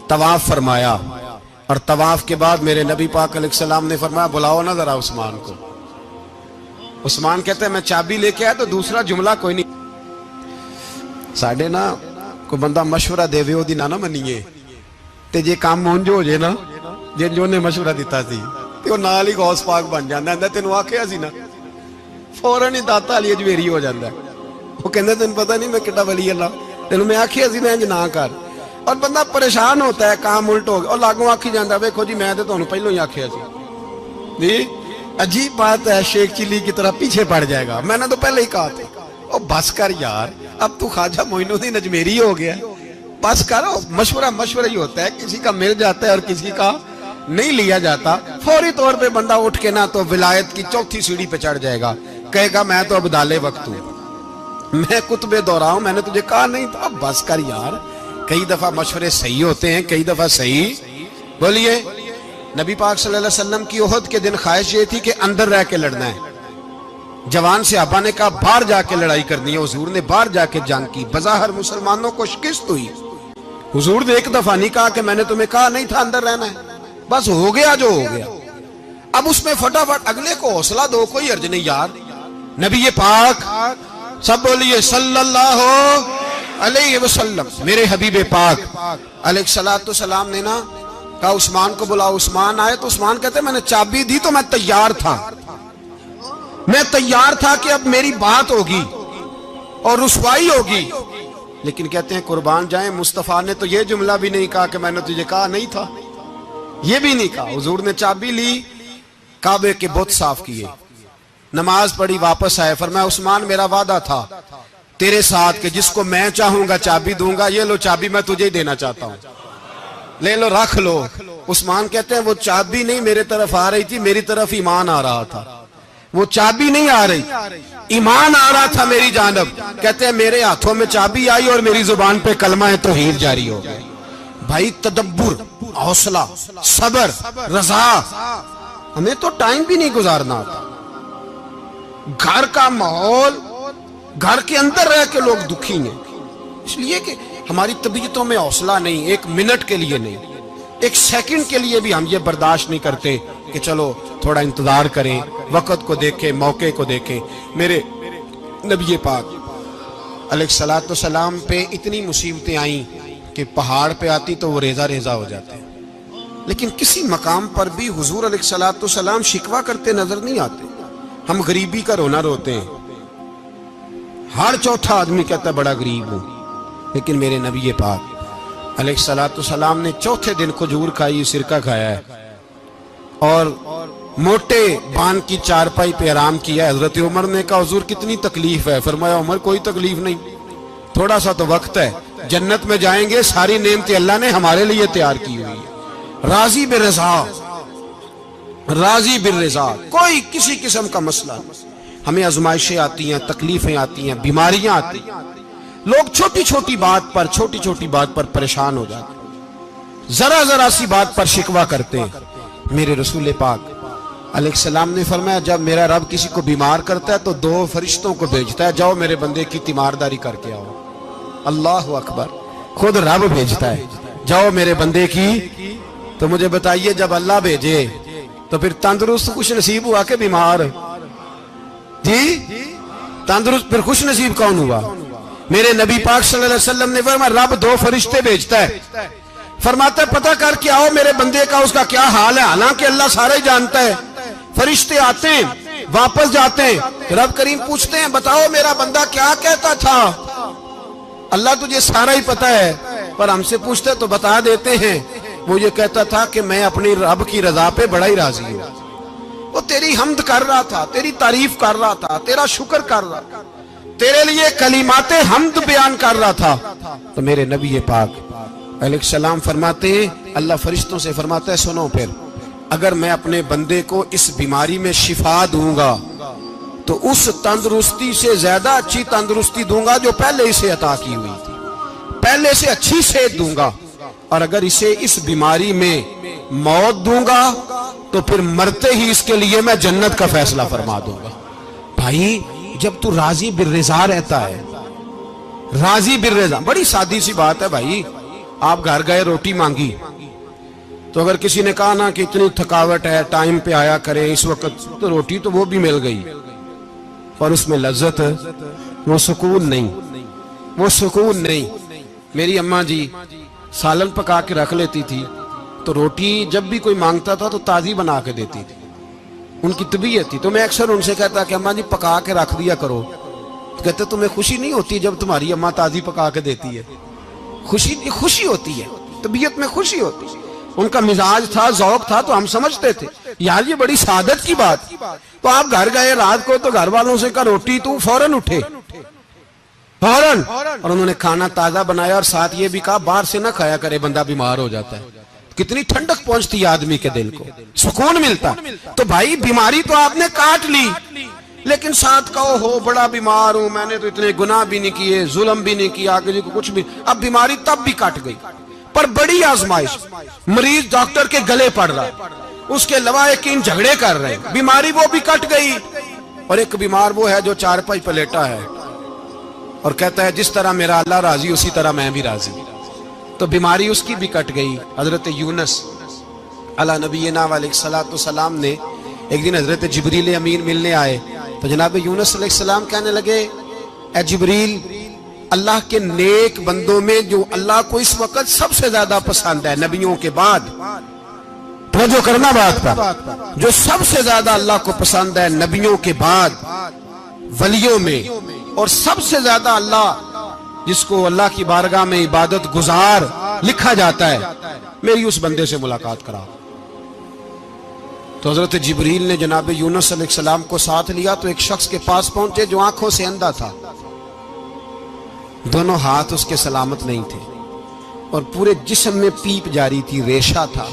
طواف فرمایا, اور طواف کے بعد میرے نبی پاک علیہ السلام نے فرمایا بلاؤ نا ذرا عثمان کو. عثمان کہتے ہیں میں چابی لے کے آیا تو دوسرا جملہ کوئی نہیں. ساڑھے نا کوئی بندہ مشورہ دے وے دی نہ منیے, تے جے کام مونجو ہو جے نا, جن جو نے مشورہ دیتا سی تے وہ نال ہی غوث پاک بن جاندا ہے. تینوں آکھیا سی نا, فوراً ہی داتا علی اجمیری ہو جاندا ہے. وہ کہندے تینوں پتہ نہیں میں کڈا ولی اللہ, تینوں میں آکھیا سی میں انج نہ کر, اور بندہ پریشان ہوتا ہے کام الٹ ہو گیا, اور لاگوں آکھی جاندا ویکھو جی میں تے تانوں پہلوں ہی آکھیا سی. جی عجیب بات ہے, شیخ چلی کی طرح پیچھے پڑ جائے گا, میں نے تو پہلے ہی کہا تھا. او بس کر یار, اب تو خواجہ معین الدین اجمیری ہو گیا, بس کرو. مشورہ ہی ہوتا ہے, کسی کا مل جاتا ہے اور کسی کا نہیں لیا جاتا. فوری طور پہ بندہ اٹھ کے نا تو ولایت کی 4تھی سیڑھی پہ چڑھ جائے گا, کہے گا میں تو اب دالے وقت ہوں, میں کتب دورہ ہوں, میں نے تجھے کہا نہیں تھا. بس کر یار, کئی دفعہ مشورے صحیح ہوتے ہیں, کئی دفعہ صحیح. بولیے نبی پاک صلی اللہ علیہ وسلم کی احد کے دن خواہش یہ تھی کہ اندر رہ کے لڑنا ہے. جوان صحابہ نے کہا باہر جا کے لڑائی کرنی ہے, حضور نے باہر جا کے جنگ کی. بظاہر مسلمانوں کو شکست ہوئی. حضور نے ایک دفعہ نہیں کہا کہ میں نے تمہیں کہا نہیں تھا اندر رہنا ہے, بس ہو گیا جو ہو گیا. اب اس میں فٹافٹ اگلے کو حوصلہ دو، کوئی عرض نہیں یار. نبی پاک سب بولیے صلی اللہ علیہ وسلم، میرے حبیب پاک علیہ الصلوۃ والسلام نے نا کہا عثمان کو بلاؤ. عثمان آئے تو عثمان کہتے میں نے چابی دی تو میں تیار تھا، میں تیار تھا کہ اب میری بات ہوگی اور رسوائی ہوگی. لیکن کہتے ہیں قربان جائیں مصطفیٰ نے تو یہ جملہ بھی نہیں کہا کہ میں نے تجھے کہا نہیں تھا، یہ بھی نہیں کہا. حضور نے چابی لی، کعبے کے بت صاف کیے، نماز پڑھی، واپس آئے. فرمایا عثمان میرا وعدہ تھا تیرے ساتھ کہ جس کو میں چاہوں گا چابی دوں گا، یہ لو چابی میں تجھے ہی دینا چاہتا ہوں، لے لو رکھ لو. عثمان کہتے ہیں وہ چابی نہیں میرے طرف آ رہی تھی، میری طرف ایمان آ رہا تھا. وہ چابی نہیں آ رہی، ایمان آ رہا تھا میری جانب. کہتے ہیں میرے ہاتھوں میں چابی آئی اور میری زبان پہ کلمہ توحید جاری ہو گئی. بھائی تدبر، حوصلہ، صبر، رضا، ہمیں تو ٹائم بھی نہیں گزارنا ہوتا. گھر کا ماحول، گھر کے اندر رہ کے لوگ دکھی ہیں، اس لیے کہ ہماری طبیعتوں میں حوصلہ نہیں، ایک منٹ کے لیے نہیں، ایک سیکنڈ کے لیے بھی ہم یہ برداشت نہیں کرتے کہ چلو تھوڑا انتظار کریں، وقت کو دیکھیں، موقع کو دیکھیں. میرے نبی پاک علیہ الصلوۃ والسلام پہ اتنی مصیبتیں آئیں کہ پہاڑ پہ آتی تو وہ ریزہ ریزہ ہو جاتے ہیں، لیکن کسی مقام پر بھی حضور علیہ الصلوۃ والسلام شکوہ کرتے نظر نہیں آتے. ہم غریبی کا رونا روتے ہیں، ہر چوتھا آدمی کہتا ہے بڑا غریب ہوں، لیکن میرے نبی پاک علیہ الصلوۃ والسلام نے چوتھے دن کھجور کھائی، سرکہ کھایا ہے اور موٹے بان کی چارپائی پہ آرام کیا ہے. حضرت عمر نے کہا حضور کتنی تکلیف ہے؟ فرمایا عمر کوئی تکلیف نہیں، تھوڑا سا تو وقت ہے، جنت میں جائیں گے، ساری نعمتیں اللہ نے ہمارے لیے تیار کی ہوئی ہے. راضی بالرضا، راضی بالرضا، کوئی کسی قسم کا مسئلہ نہیں. ہمیں آزمائشیں آتی ہیں، تکلیفیں آتی ہیں، بیماریاں آتی ہیں، لوگ چھوٹی چھوٹی بات پر پریشان ہو جاتے ہیں، ذرا ذرا سی بات پر شکوہ کرتے ہیں. میرے رسول پاک علیہ السلام نے فرمایا جب میرا رب کسی کو بیمار کرتا ہے تو 2 فرشتوں کو بھیجتا ہے، جاؤ میرے بندے کی تیمارداری کر کے آؤ. اللہ اکبر، خود رب بھیجتا ہے، جاؤ میرے بندے کی. تو مجھے بتائیے جب اللہ بھیجے تو پھر تندرست خوش نصیب ہوا کہ بیمار؟ جی تندرست پھر خوش نصیب کون ہوا؟ میرے نبی پاک صلی اللہ علیہ وسلم نے فرمایا رب 2 فرشتے بھیجتا ہے، فرماتا ہے پتہ کر کے آؤ میرے بندے کا اس کا کیا حال ہے، حالانکہ اللہ سارا ہی جانتا ہے. فرشتے آتے ہیں، واپس جاتے ہیں، رب کریم پوچھتے ہیں بتاؤ میرا بندہ کیا کہتا تھا؟ اللہ تجھے سارا ہی پتہ ہے، پر ہم سے پوچھتے تو بتا دیتے ہیں. وہ یہ کہتا تھا کہ میں اپنی رب کی رضا پہ بڑا ہی راضی ہوں. وہ تیری حمد کر رہا تھا، تیری تعریف کر رہا تھا، تیرا شکر کر رہا تھا، تیرے لیے کلمات حمد بیان کر رہا تھا. تو میرے نبی پاک علیہ السلام فرماتے ہیں، اللہ فرشتوں سے فرماتا ہے سنو پھر اگر میں اپنے بندے کو اس بیماری میں شفا دوں گا تو اس تندرستی سے زیادہ اچھی تندرستی دوں گا جو پہلے اسے عطا کی ہوئی تھی، پہلے سے اچھی صحت دوں گا. اور اگر اسے اس بیماری میں موت دوں گا تو پھر مرتے ہی اس کے لیے میں جنت کا فیصلہ فرما دوں گا. بھائی جب تو راضی بالرضا رہتا ہے، راضی بالرضا، بڑی سادی سی بات ہے بھائی. آپ گھر گئے روٹی مانگی تو اگر کسی نے کہا نا کہ اتنی تھکاوٹ ہے ٹائم پہ آیا کریں اس وقت، تو روٹی تو وہ بھی مل گئی اور اس میں لذت، وہ سکون نہیں، وہ سکون نہیں. میری اماں جی سالن پکا کے رکھ لیتی تھی تو روٹی جب بھی کوئی مانگتا تھا تو تازی بنا کے دیتی تھی، ان کی طبیعت تھی. تو میں اکثر ان سے کہتا کہ اماں جی پکا کے رکھ دیا کرو. کہتے تمہیں خوشی نہیں ہوتی جب تمہاری اماں تازی پکا کے دیتی ہے؟ خوشی ہوتی ہے، طبیعت میں خوشی ہوتی ہے. ان کا مزاج تھا، ذوق تھا، تو ہم سمجھتے تھے یار یہ بڑی سعادت کی بات. تو آپ گھر گئے رات کو تو گھر والوں سے کہا روٹی، تو فوراً اٹھے، فوراً، اور انہوں نے کھانا تازہ بنایا اور ساتھ یہ بھی کہا باہر سے نہ کھایا کرے بندہ بیمار ہو جاتا ہے. کتنی ٹھنڈک پہنچتی ہے آدمی کے دل کو، سکون ملتا. تو بھائی بیماری تو آپ نے کاٹ لی، لیکن ساتھ کہو ہو بڑا بیمار ہوں، میں نے تو اتنے گناہ بھی نہیں کیے، ظلم بھی نہیں کیا، کسی کو کچھ بھی. اب بیماری تب بھی کٹ گئی، پر بڑی آزمائش، مریض ڈاکٹر کے گلے پڑ رہا ہے، اس کے لواحقین جھگڑے کر رہے ہیں، بیماری وہ بھی کٹ گئی. اور ایک بیمار وہ ہے جو چارپائی پہ لیٹا ہے اور کہتا ہے جس طرح میرا اللہ راضی اسی طرح میں بھی راضی. تو بیماری اس کی بھی کٹ گئی. حضرت یونس علی نبینا علیہ الصلوۃ والسلام نے ایک دن حضرت جبریل امین ملنے آئے تو جناب یونس علیہ السلام کہنے لگے اے جبریل اللہ کے نیک بندوں میں جو اللہ کو اس وقت سب سے زیادہ پسند ہے نبیوں کے بعد، توجہ کرنا بات پر، جو سب سے زیادہ اللہ کو پسند ہے نبیوں کے بعد ولیوں میں، اور سب سے زیادہ اللہ جس کو اللہ کی بارگاہ میں عبادت گزار لکھا جاتا ہے، میری اس بندے سے ملاقات کرا۔ تو حضرت جبریل نے جناب یونس علیہ السلام کو ساتھ لیا تو ایک شخص کے پاس پہنچے جو آنکھوں سے اندھا تھا، دونوں ہاتھ اس کے سلامت نہیں تھے اور پورے جسم میں پیپ جاری تھی، ریشہ تھا۔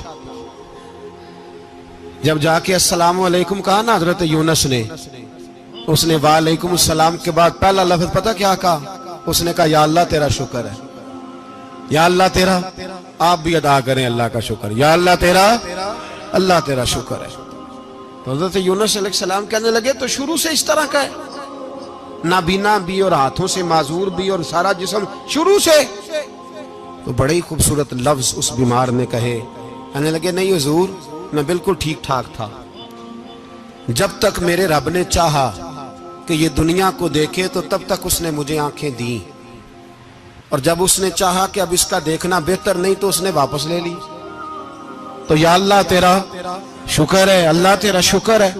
جب جا کے السلام علیکم کہا نا حضرت یونس نے، اس نے وعلیکم السلام کے بعد پہلا لفظ پتہ کیا کہا؟ اس نے کہا یا اللہ تیرا شکر ہے، یا اللہ تیرا، آپ بھی ادا کریں اللہ کا شکر، یا اللہ تیرا، اللہ تیرا شکر ہے۔ تو حضرت یونس علیہ السلام کہنے لگے تو شروع سے اس طرح کا ہے، نابینا بھی اور ہاتھوں سے معذور بھی اور سارا جسم شروع سے؟ تو بڑے ہی خوبصورت لفظ اس بیمار نے کہے، کہنے لگے نہیں حضور میں بالکل ٹھیک ٹھاک تھا، جب تک میرے رب نے چاہا کہ یہ دنیا کو دیکھے تو تب تک اس نے مجھے آنکھیں دیں، اور جب اس نے چاہا کہ اب اس کا دیکھنا بہتر نہیں تو اس نے واپس لے لی۔ تو یا اللہ تیرا شکر ہے، اللہ تیرا شکر ہے۔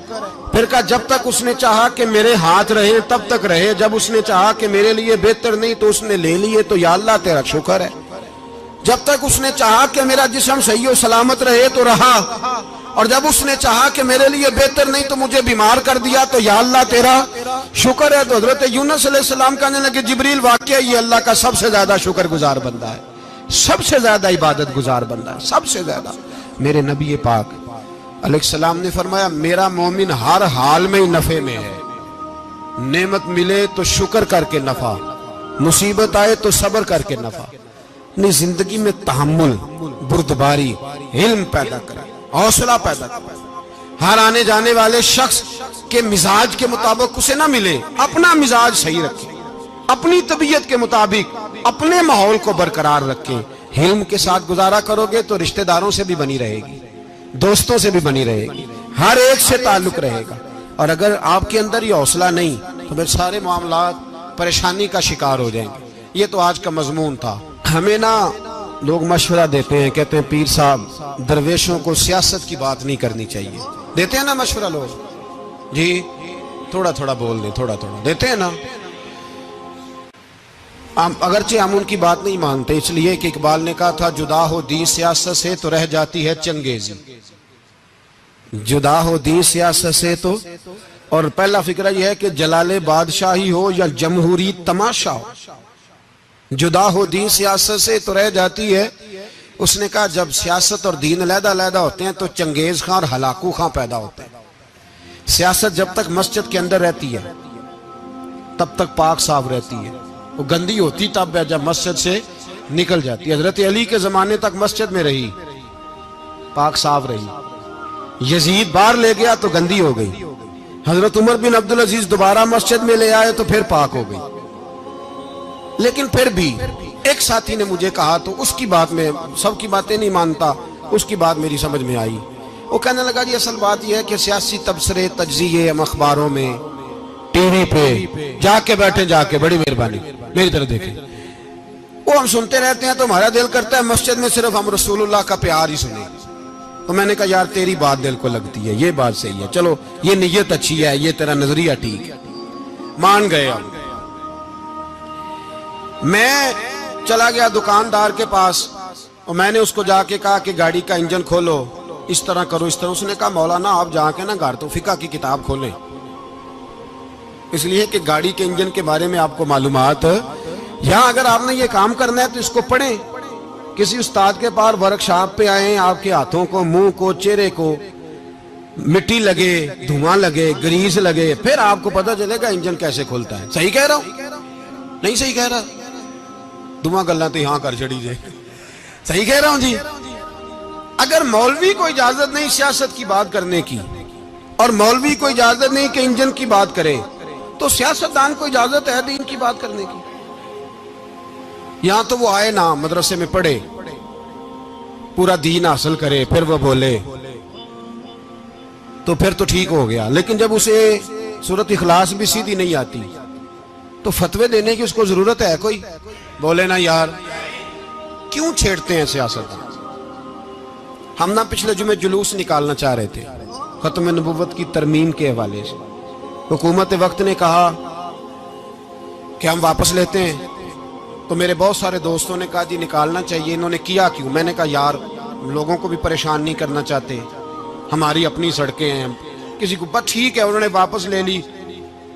پھر کہا جب تک اس نے چاہا کہ میرے ہاتھ رہے تب تک رہے، جب اس نے چاہا کہ میرے لیے بہتر نہیں تو اس نے لے لیے، تو یا اللہ تیرا شکر ہے۔ جب تک اس نے چاہا کہ میرا جسم صحیح و سلامت رہے تو رہا، اور جب اس نے چاہا کہ میرے لیے بہتر نہیں تو مجھے بیمار کر دیا، تو یا اللہ تیرا شکر ہے۔ تو حضرت یونس علیہ السلام کہنے لگے جبریل واقعہ یہ اللہ کا سب سے زیادہ شکر گزار بندہ ہے، سب سے زیادہ عبادت گزار بندہ ہے، سب سے زیادہ۔ میرے نبی پاک علیہ السلام نے فرمایا میرا مومن ہر حال میں نفع میں ہے، نعمت ملے تو شکر کر کے نفع، مصیبت آئے تو صبر کر کے نفع، اپنی زندگی میں تحمل، بردباری، علم پیدا کرے، حوصلہ پیدا کرے۔ ہر آنے جانے والے شخص کے مزاج کے مطابق اسے نہ ملے، اپنا مزاج صحیح رکھے، اپنی طبیعت کے مطابق اپنے ماحول کو برقرار رکھے۔ علم کے ساتھ گزارا کرو گے تو رشتہ داروں سے بھی بنی رہے گی، دوستوں سے بھی بنی رہے گی، ہر ایک سے تعلق رہے گا۔ اور اگر آپ کے اندر یہ حوصلہ نہیں تو پھر سارے معاملات پریشانی کا شکار ہو جائیں گے۔ یہ تو آج کا مضمون تھا۔ ہمیں نا لوگ مشورہ دیتے ہیں، کہتے ہیں پیر صاحب درویشوں کو سیاست کی بات نہیں کرنی چاہیے، دیتے ہیں نا مشورہ لوگ، جی تھوڑا تھوڑا بول دیں، تھوڑا تھوڑا دیتے ہیں نا۔ اگرچہ ہم ان کی بات نہیں مانتے، اس لیے کہ اقبال نے کہا تھا جدا ہو دین سیاست سے تو رہ جاتی ہے چنگیزی، جدا ہو دین سیاست سے تو، اور پہلا فکرہ یہ ہے کہ جلال بادشاہی ہو یا جمہوری تماشا ہو، جدا ہو دین سیاست سے تو رہ جاتی ہے۔ اس نے کہا جب سیاست اور دین علیحدہ علیحدہ ہوتے ہیں تو چنگیز خان اور ہلاکو خان پیدا ہوتے ہیں۔ سیاست جب تک مسجد کے اندر رہتی ہے تب تک پاک صاف رہتی ہے، وہ گندی ہوتی تب ہے جب مسجد سے نکل جاتی ہے۔ حضرت علی کے زمانے تک مسجد میں رہی، پاک صاف رہی، یزید باہر لے گیا تو گندی ہو گئی، حضرت عمر بن عبدالعزیز دوبارہ مسجد میں لے آئے تو پھر پاک ہو گئی۔ لیکن پھر بھی ایک ساتھی نے مجھے کہا تو اس کی بات میں، سب کی باتیں نہیں مانتا، اس کی بات میری سمجھ میں آئی۔ وہ کہنے لگا جی اصل بات یہ ہے کہ سیاسی تبصرے تجزیے ہم اخباروں میں ٹی وی پہ جا کے بیٹھے، جا کے بڑی مہربانی میری طرف دیکھیں، وہ ہم سنتے رہتے ہیں تو ہمارا دل کرتا ہے مسجد میں صرف ہم رسول اللہ کا پیار ہی سنیں۔ تو میں نے کہا یار تیری بات دل کو لگتی ہے، یہ بات صحیح ہے، چلو یہ نیت اچھی ہے، یہ تیرا نظریہ ٹھیک ہے، مان گئے ہم۔ میں چلا گیا دکاندار کے پاس اور میں نے اس کو جا کے کہا کہ گاڑی کا انجن کھولو، اس طرح کرو، اس طرح۔ اس نے کہا مولانا آپ جا کے نا گھر تو فقہ کی کتاب کھولیں، اس لیے کہ گاڑی کے انجن کے بارے میں آپ کو معلومات، یہاں اگر آپ نے یہ کام کرنا ہے تو اس کو پڑھیں، کسی استاد کے پاس ورکشاپ پہ آئیں، آپ کے ہاتھوں کو، منہ کو، چہرے کو مٹی لگے، دھواں لگے، گریس لگے، پھر آپ کو پتہ چلے گا انجن کیسے کھلتا ہے۔ صحیح کہہ رہا ہوں؟ نہیں صحیح کہہ رہا؟ دعا گلہ تو یہاں کر چڑی جائے، صحیح کہہ رہا ہوں جی؟ اگر مولوی کو اجازت نہیں سیاست کی بات کرنے کی، اور مولوی کو اجازت نہیں کہ انجن کی بات کرے، تو سیاستدان کو اجازت ہے دین کی بات کرنے کی؟ یہاں تو وہ آئے نا مدرسے میں پڑھے، پورا دین حاصل کرے، پھر وہ بولے تو پھر تو ٹھیک ہو گیا، لیکن جب اسے سورت اخلاص بھی سیدھی نہیں آتی تو فتوے دینے کی اس کو ضرورت ہے کوئی؟ بولے نا یار، کیوں چھیڑتے ہیں سیاست؟ ہم نہ پچھلے جمعے جلوس نکالنا چاہ رہے تھے ختم نبوت کی ترمیم کے حوالے سے، حکومت وقت نے کہا کہ ہم واپس لیتے ہیں، تو میرے بہت سارے دوستوں نے کہا جی نکالنا چاہیے، انہوں نے کیا کیوں؟ میں نے کہا یار لوگوں کو بھی پریشان نہیں کرنا چاہتے، ہماری اپنی سڑکیں ہیں، کسی کو بس ٹھیک ہے، انہوں نے واپس لے لی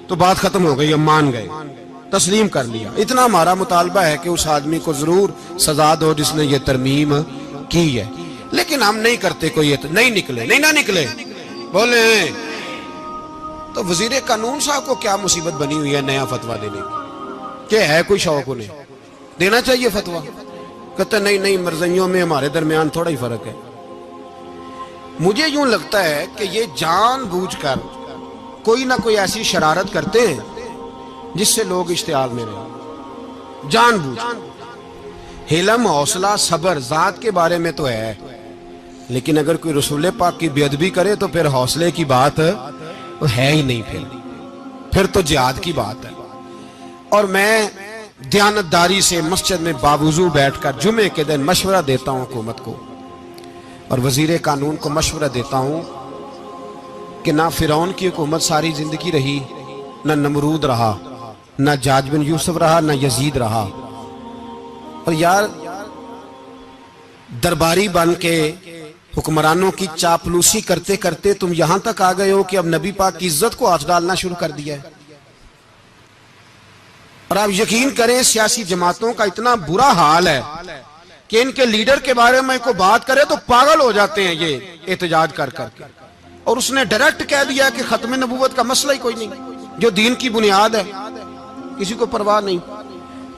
تو بات ختم ہو گئی، ہم مان گئے، تسلیم کر لیا۔ اتنا ہمارا مطالبہ ہے کہ اس آدمی کو ضرور سزا دو جس نے یہ ترمیم کی ہے، لیکن ہم نہیں کرتے، کوئی نہیں نکلے، نہیں نہ نکلے بولے ہیں۔ تو وزیر قانون صاحب کو کیا مصیبت بنی ہوئی ہے نیا فتویٰ دینے کی؟ کہ ہے کوئی شوق انہیں دینا چاہیے فتویٰ؟ کہتے نہیں مرزائیوں میں ہمارے درمیان تھوڑا ہی فرق ہے۔ مجھے یوں لگتا ہے کہ یہ جان بوجھ کر کوئی نہ کوئی ایسی شرارت کرتے ہیں جس سے لوگ اشتعال میں رہیں، جان بوجھ۔ حلم، حوصلہ، صبر ذات کے بارے میں تو ہے، لیکن اگر کوئی رسول پاک کی بے ادبی کرے تو پھر حوصلے کی بات ہے ہی نہیں، پھر تو جہاد کی بات ہے۔ اور میں دیانتداری سے مسجد میں باوضو بیٹھ کر جمعے کے دن مشورہ دیتا ہوں حکومت کو اور وزیر قانون کو مشورہ دیتا ہوں کہ نہ فرعون کی حکومت ساری زندگی رہی، نہ نمرود رہا، نہ جاج بن یوسف رہا، نہ یزید رہا، اور یار درباری بن کے حکمرانوں کی چاپلوسی کرتے کرتے تم یہاں تک آ گئے ہو کہ اب نبی پاک کی عزت کو آنچ ڈالنا شروع کر دیا ہے۔ اور آپ یقین کریں سیاسی جماعتوں کا اتنا برا حال ہے کہ ان کے لیڈر کے بارے میں کوئی بات کرے تو پاگل ہو جاتے ہیں یہ احتجاج کر کر کے، اور اس نے ڈائریکٹ کہہ دیا کہ ختم نبوت کا مسئلہ ہی کوئی نہیں، جو دین کی بنیاد ہے، کسی کو پرواہ نہیں۔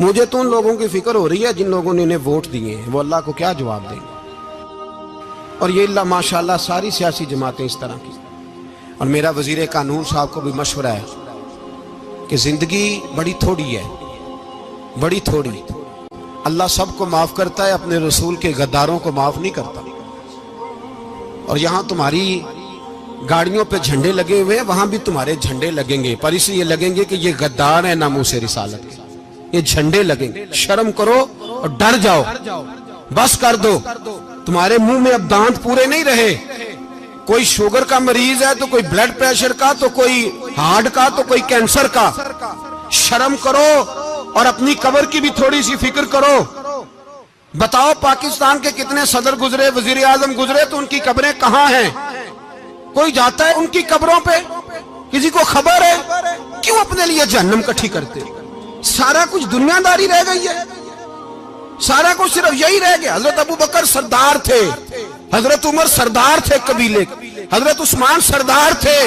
مجھے تو ان لوگوں کی فکر ہو رہی ہے جن لوگوں نے انہیں ووٹ دیے ہیں، وہ اللہ کو کیا جواب دیں گے؟ اور یہ اللہ ماشاءاللہ ساری سیاسی جماعتیں اس طرح کی۔ اور میرا وزیر قانون صاحب کو بھی مشورہ ہے کہ زندگی بڑی تھوڑی ہے، بڑی تھوڑی، اللہ سب کو معاف کرتا ہے، اپنے رسول کے غداروں کو معاف نہیں کرتا۔ اور یہاں تمہاری گاڑیوں پہ جھنڈے لگے ہوئے ہیں، وہاں بھی تمہارے جھنڈے لگیں گے، پر اس لیے لگیں گے کہ یہ غدار ہیں ناموس رسالت کے، یہ جھنڈے لگیں گے۔ شرم کرو اور ڈر جاؤ، بس کر دو، تمہارے منہ میں اب دانت پورے نہیں رہے۔ کوئی شوگر کا مریض ہے تو کوئی بلڈ پریشر کا، تو کوئی ہارٹ کا، تو کوئی کینسر کا۔ شرم کرو اور اپنی قبر کی بھی تھوڑی سی فکر کرو۔ بتاؤ پاکستان کے کتنے صدر گزرے، وزیر اعظم گزرے، تو ان کی قبریں کہاں ہیں؟ کوئی جاتا ہے ان کی قبروں پہ؟ کسی کو خبر ہے؟ کیوں اپنے لیے جہنم کٹھی کرتے؟ سارا کچھ دنیا داری رہ گئی ہے، سارا کچھ صرف یہی رہ گیا۔ حضرت ابو بکر سردار تھے، حضرت عمر سردار تھے قبیلے، حضرت عثمان سردار تھے،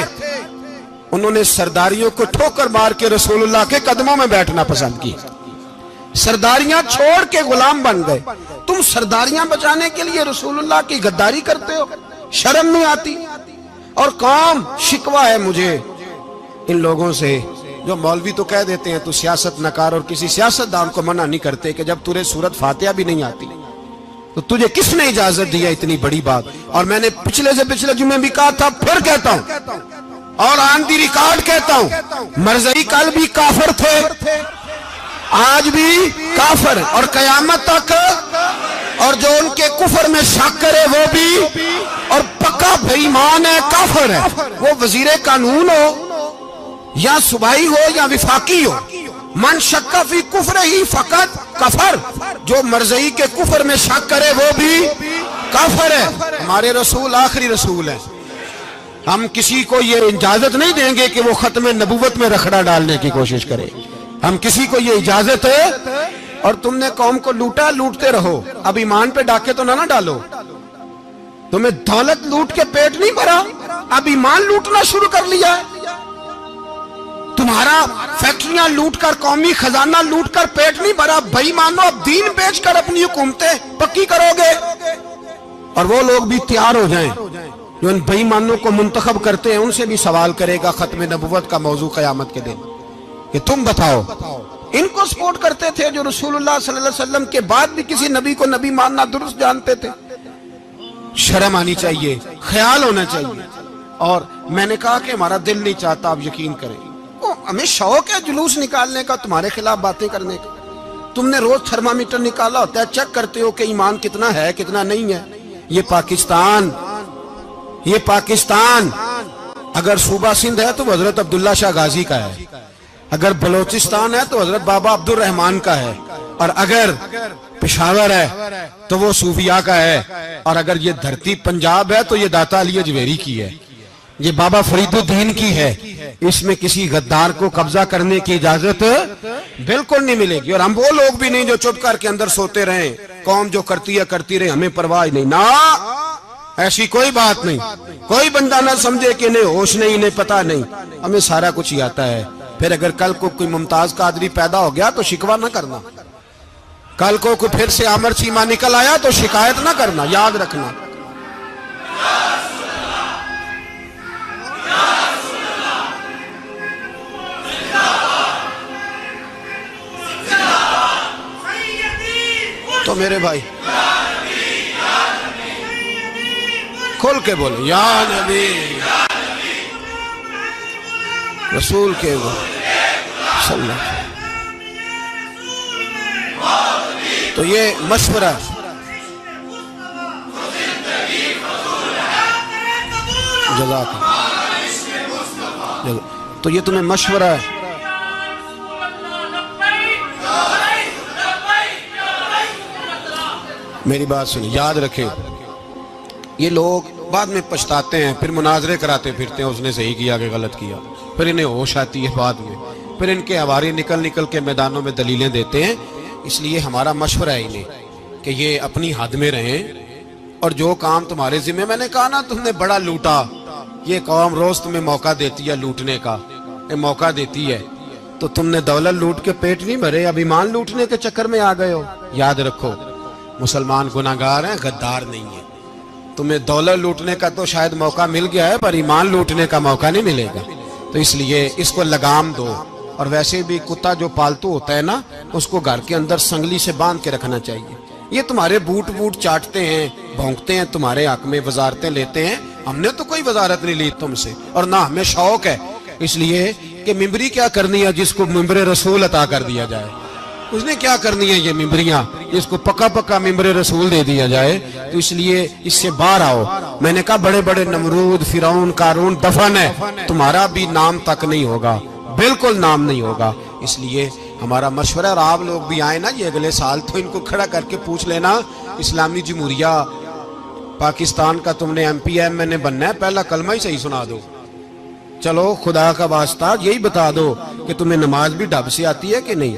انہوں نے سرداریوں کو ٹھوکر مار کے رسول اللہ کے قدموں میں بیٹھنا پسند کی، سرداریاں چھوڑ کے غلام بن گئے۔ تم سرداریاں بچانے کے لیے رسول اللہ کی غداری کرتے ہو، شرم نہیں آتی؟ اور قوم شکوہ ہے مجھے ان لوگوں سے جو مولوی تو کہہ دیتے ہیں تو سیاست نہ کر، اور کسی سیاستدان کو منع نہیں کرتے کہ جب تجھے سورت فاتحہ بھی نہیں آتی تو تجھے کس نے اجازت دیا اتنی بڑی بات؟ اور میں نے پچھلے جمعے بھی کہا تھا، پھر کہتا ہوں اور آن دی ریکارڈ کہتا ہوں، مرزائی کل بھی کافر تھے، آج بھی کافر، اور قیامت تک، اور جو ان کے کفر میں شک کرے وہ بھی، اور پکا بے ایمان ہے، کافر ہے، وہ وزیر قانون ہو یا صوبائی ہو یا وفاقی ہو۔ من شک فی کفر ہی فقط کفر، جو مرزائی کے کفر میں شک کرے وہ بھی کافر ہے۔ ہمارے رسول آخری رسول ہیں، ہم کسی کو یہ اجازت نہیں دیں گے کہ وہ ختم نبوت میں رکھڑا ڈالنے کی کوشش کرے، ہم کسی کو یہ اجازت ہے۔ اور تم نے قوم کو لوٹا، لوٹتے رہو، اب ایمان پہ ڈاکے تو نہ ڈالو۔ تمہیں دولت لوٹ کے پیٹ نہیں بھرا، اب ایمان لوٹنا شروع کر لیا ہے۔ تمہارا فیکٹریاں لوٹ کر، قومی خزانہ لوٹ کر پیٹ نہیں بھرا، بھائی مانو اب دین بیچ کر اپنی حکومتیں پکی کرو گے۔ اور وہ لوگ بھی تیار ہو جائیں جو ان بھائی مانوں کو منتخب کرتے ہیں، ان سے بھی سوال کرے گا ختم نبوت کا موضوع قیامت کے دن کہ تم بتاؤ، ان کو سپورٹ کرتے تھے جو رسول اللہ صلی اللہ علیہ وسلم کے بعد بھی کسی نبی کو نبی ماننا درست جانتے تھے؟ شرم آنی چاہیے، خیال ہونا چاہیے۔ اور میں نے کہا کہ ہمارا دل نہیں چاہتا، آپ یقین کریں، ہمیں شوق ہے جلوس نکالنے کا، تمہارے خلاف باتیں کرنے کا۔ تم نے روز تھرمامیٹر نکالا ہوتا ہے، چیک کرتے ہو کہ ایمان کتنا ہے کتنا نہیں ہے۔ یہ پاکستان اگر صوبہ سندھ ہے تو حضرت عبداللہ شاہ غازی کا ہے، اگر بلوچستان ہے تو حضرت بابا عبد الرحمان کا ہے، اور اگر پشاور ہے تو وہ صوفیاء کا ہے، اور اگر یہ دھرتی پنجاب ہے تو یہ داتا علی اجویری کی ہے، یہ بابا فرید الدین کی ہے۔ اس میں کسی غدار کو قبضہ کرنے کی اجازت بالکل نہیں ملے گی، اور ہم وہ لوگ بھی نہیں جو چپ کر کے اندر سوتے رہیں، قوم جو کرتی ہے کرتی رہے، ہمیں پرواہ نہیں، نہ ایسی کوئی بات نہیں۔ کوئی بندہ نہ سمجھے کہ انہیں ہوش نہیں، انہیں پتہ نہیں، ہمیں سارا کچھ ہی آتا ہے۔ پھر اگر کل کو کوئی ممتاز قادری پیدا ہو گیا تو شکوہ نہ کرنا، کل کو کوئی پھر سے عامر چیمہ نکل آیا تو شکایت نہ کرنا، یاد رکھنا۔ تو میرے بھائی کھل کے بولے یا نبی رسول کے صلی اللہ علیہ وسلم۔ تو یہ مشورہ جزاک اللہ، تو یہ تمہیں مشورہ ہے۔ میری بات سنیں، یاد رکھیں، یہ لوگ بعد میں پچھتاتے ہیں، پھر مناظرے کراتے پھرتے ہیں، اس نے صحیح کیا کہ غلط کیا، پھر انہیں ہوش آتی ہے بعد میں، پھر ان کے حواری نکل کے میدانوں میں دلیلیں دیتے ہیں۔ اس لیے ہمارا مشورہ ہے انہیں کہ یہ اپنی حد میں رہیں، اور جو کام تمہارے ذمہ، میں نے کہا نا تم نے بڑا لوٹا، یہ قوم روز تمہیں موقع دیتی ہے لوٹنے کا، یہ موقع دیتی ہے، تو تم نے دولت لوٹ کے پیٹ نہیں بھرے، اب ایمان لوٹنے کے چکر میں آ گئے ہو۔ یاد رکھو، مسلمان گناہگار ہیں، غدار نہیں ہیں۔ تمہیں دولت لوٹنے کا تو شاید موقع مل گیا ہے، پر ایمان لوٹنے کا موقع نہیں ملے گا، تو اس لیے اس کو لگام دو۔ اور ویسے بھی کتا جو پالتو ہوتا ہے نا، اس کو گھر کے اندر سنگلی سے باندھ کے رکھنا چاہیے۔ یہ تمہارے بوٹ چاٹتے ہیں، بھونکتے ہیں تمہارے حق میں، وزارتیں لیتے ہیں، ہم نے تو کوئی وزارت نہیں لی تم سے، اور نہ ہمیں شوق ہے اس لیے کہ ممبری کیا کرنی ہے جس کو ممبر رسول عطا کر دیا جائے، اس نے کیا کرنی ہے یہ ممبریاں جس کو پکا ممبر رسول دے دیا جائے، تو اس لیے اس سے باہر آؤ۔ میں نے کہا بڑے بڑے نمرود، فرعون، قارون دفن ہے، تمہارا بھی نام تک نہیں ہوگا، بالکل نام نہیں ہوگا۔ اس لیے ہمارا مشورہ، اور آپ لوگ بھی آئیں نا یہ اگلے سال، تو ان کو کھڑا کر کے پوچھ لینا، اسلامی جمہوریہ پاکستان کا تم نے MPM میں نے بننا ہے، پہلا کلمہ ہی صحیح سنا دو، چلو خدا کا واسطہ یہی بتا دو کہ تمہیں نماز بھی ڈھب سے آتی ہے کہ نہیں،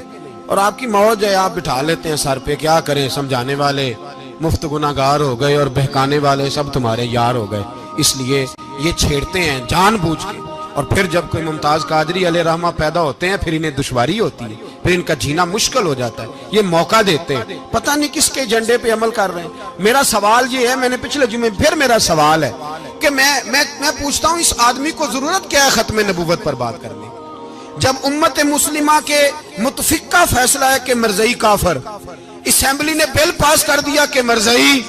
اور آپ کی موج ہے، آپ بٹھا لیتے ہیں سر پہ، کیا کریں، سمجھانے والے مفت گناہگار ہو گئے اور بہکانے والے سب تمہارے یار ہو گئے۔ اس لیے یہ چھیڑتے ہیں جان بوجھ کے، اور پھر جب کوئی ممتاز قادری علیہ رحمہ پیدا ہوتے ہیں، پھر انہیں دشواری ہوتی ہے، پھر ان کا جینا مشکل ہو جاتا ہے، یہ موقع دیتے ہیں، پتہ نہیں کس کے ایجنڈے پہ عمل کر رہے ہیں۔ میرا سوال یہ ہے، میں نے پچھلے جمعے پھر میرا سوال ہے کہ میں پوچھتا ہوں، اس آدمی کو ضرورت کیا ہے ختم نبوت پر بات کرنے، جب امت مسلمہ کے متفقہ فیصلہ ہے کہ مرزائی کافر، اسمبلی نے بل پاس کر دیا کہ مرزائی،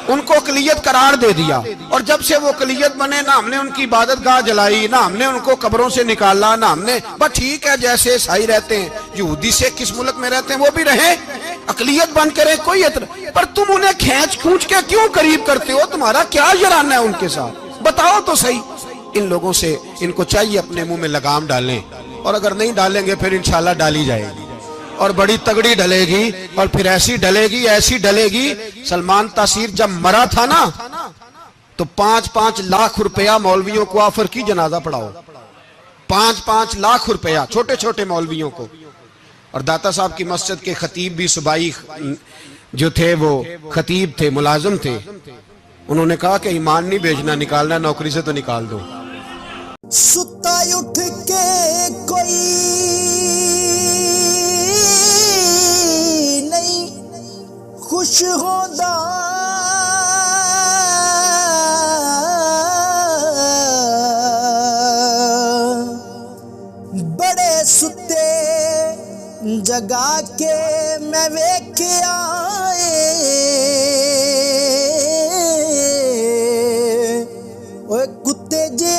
ان کو اقلیت قرار دے دیا، اور جب سے وہ اقلیت بنے، نہ ہم نے ان کی عبادت گاہ جلائی، نہ ہم نے ان کو قبروں سے نکالا، نہ ہم نے، بس ٹھیک ہے جیسے عیسائی رہتے ہیں، یہودی سے کس ملک میں رہتے ہیں وہ بھی رہیں، اقلیت بن کریں، کوئی اعتراض، پر تم انہیں کھینچ کے کیوں قریب کرتے ہو؟ تمہارا کیا جرانہ ہے ان کے ساتھ؟ بتاؤ تو صحیح۔ ان لوگوں سے ان کو چاہیے اپنے منہ میں لگام ڈالیں، اور اگر نہیں ڈالیں گے پھر انشاءاللہ ڈالی جائے گی، اور بڑی تگڑی ڈلے گی، اور پھر ایسی ڈلے گی۔ سلمان تاثیر جب مرا تھا نا تو 5-5 لاکھ روپیہ مولویوں کو آفر کی جنازہ پڑھاؤ، 5-5 لاکھ روپیہ چھوٹے چھوٹے مولویوں کو۔ اور داتا صاحب کی مسجد کے خطیب بھی صوبائی جو تھے وہ خطیب تھے، ملازم تھے، انہوں نے کہا کہ ایمان نہیں بھیجنا، نکالنا نوکری سے تو نکال دو۔ ستا اٹھ کے کوئی نہیں خوش ہوندا، بڑے ستے جگا کے میں ویکھیا اوے کتے جے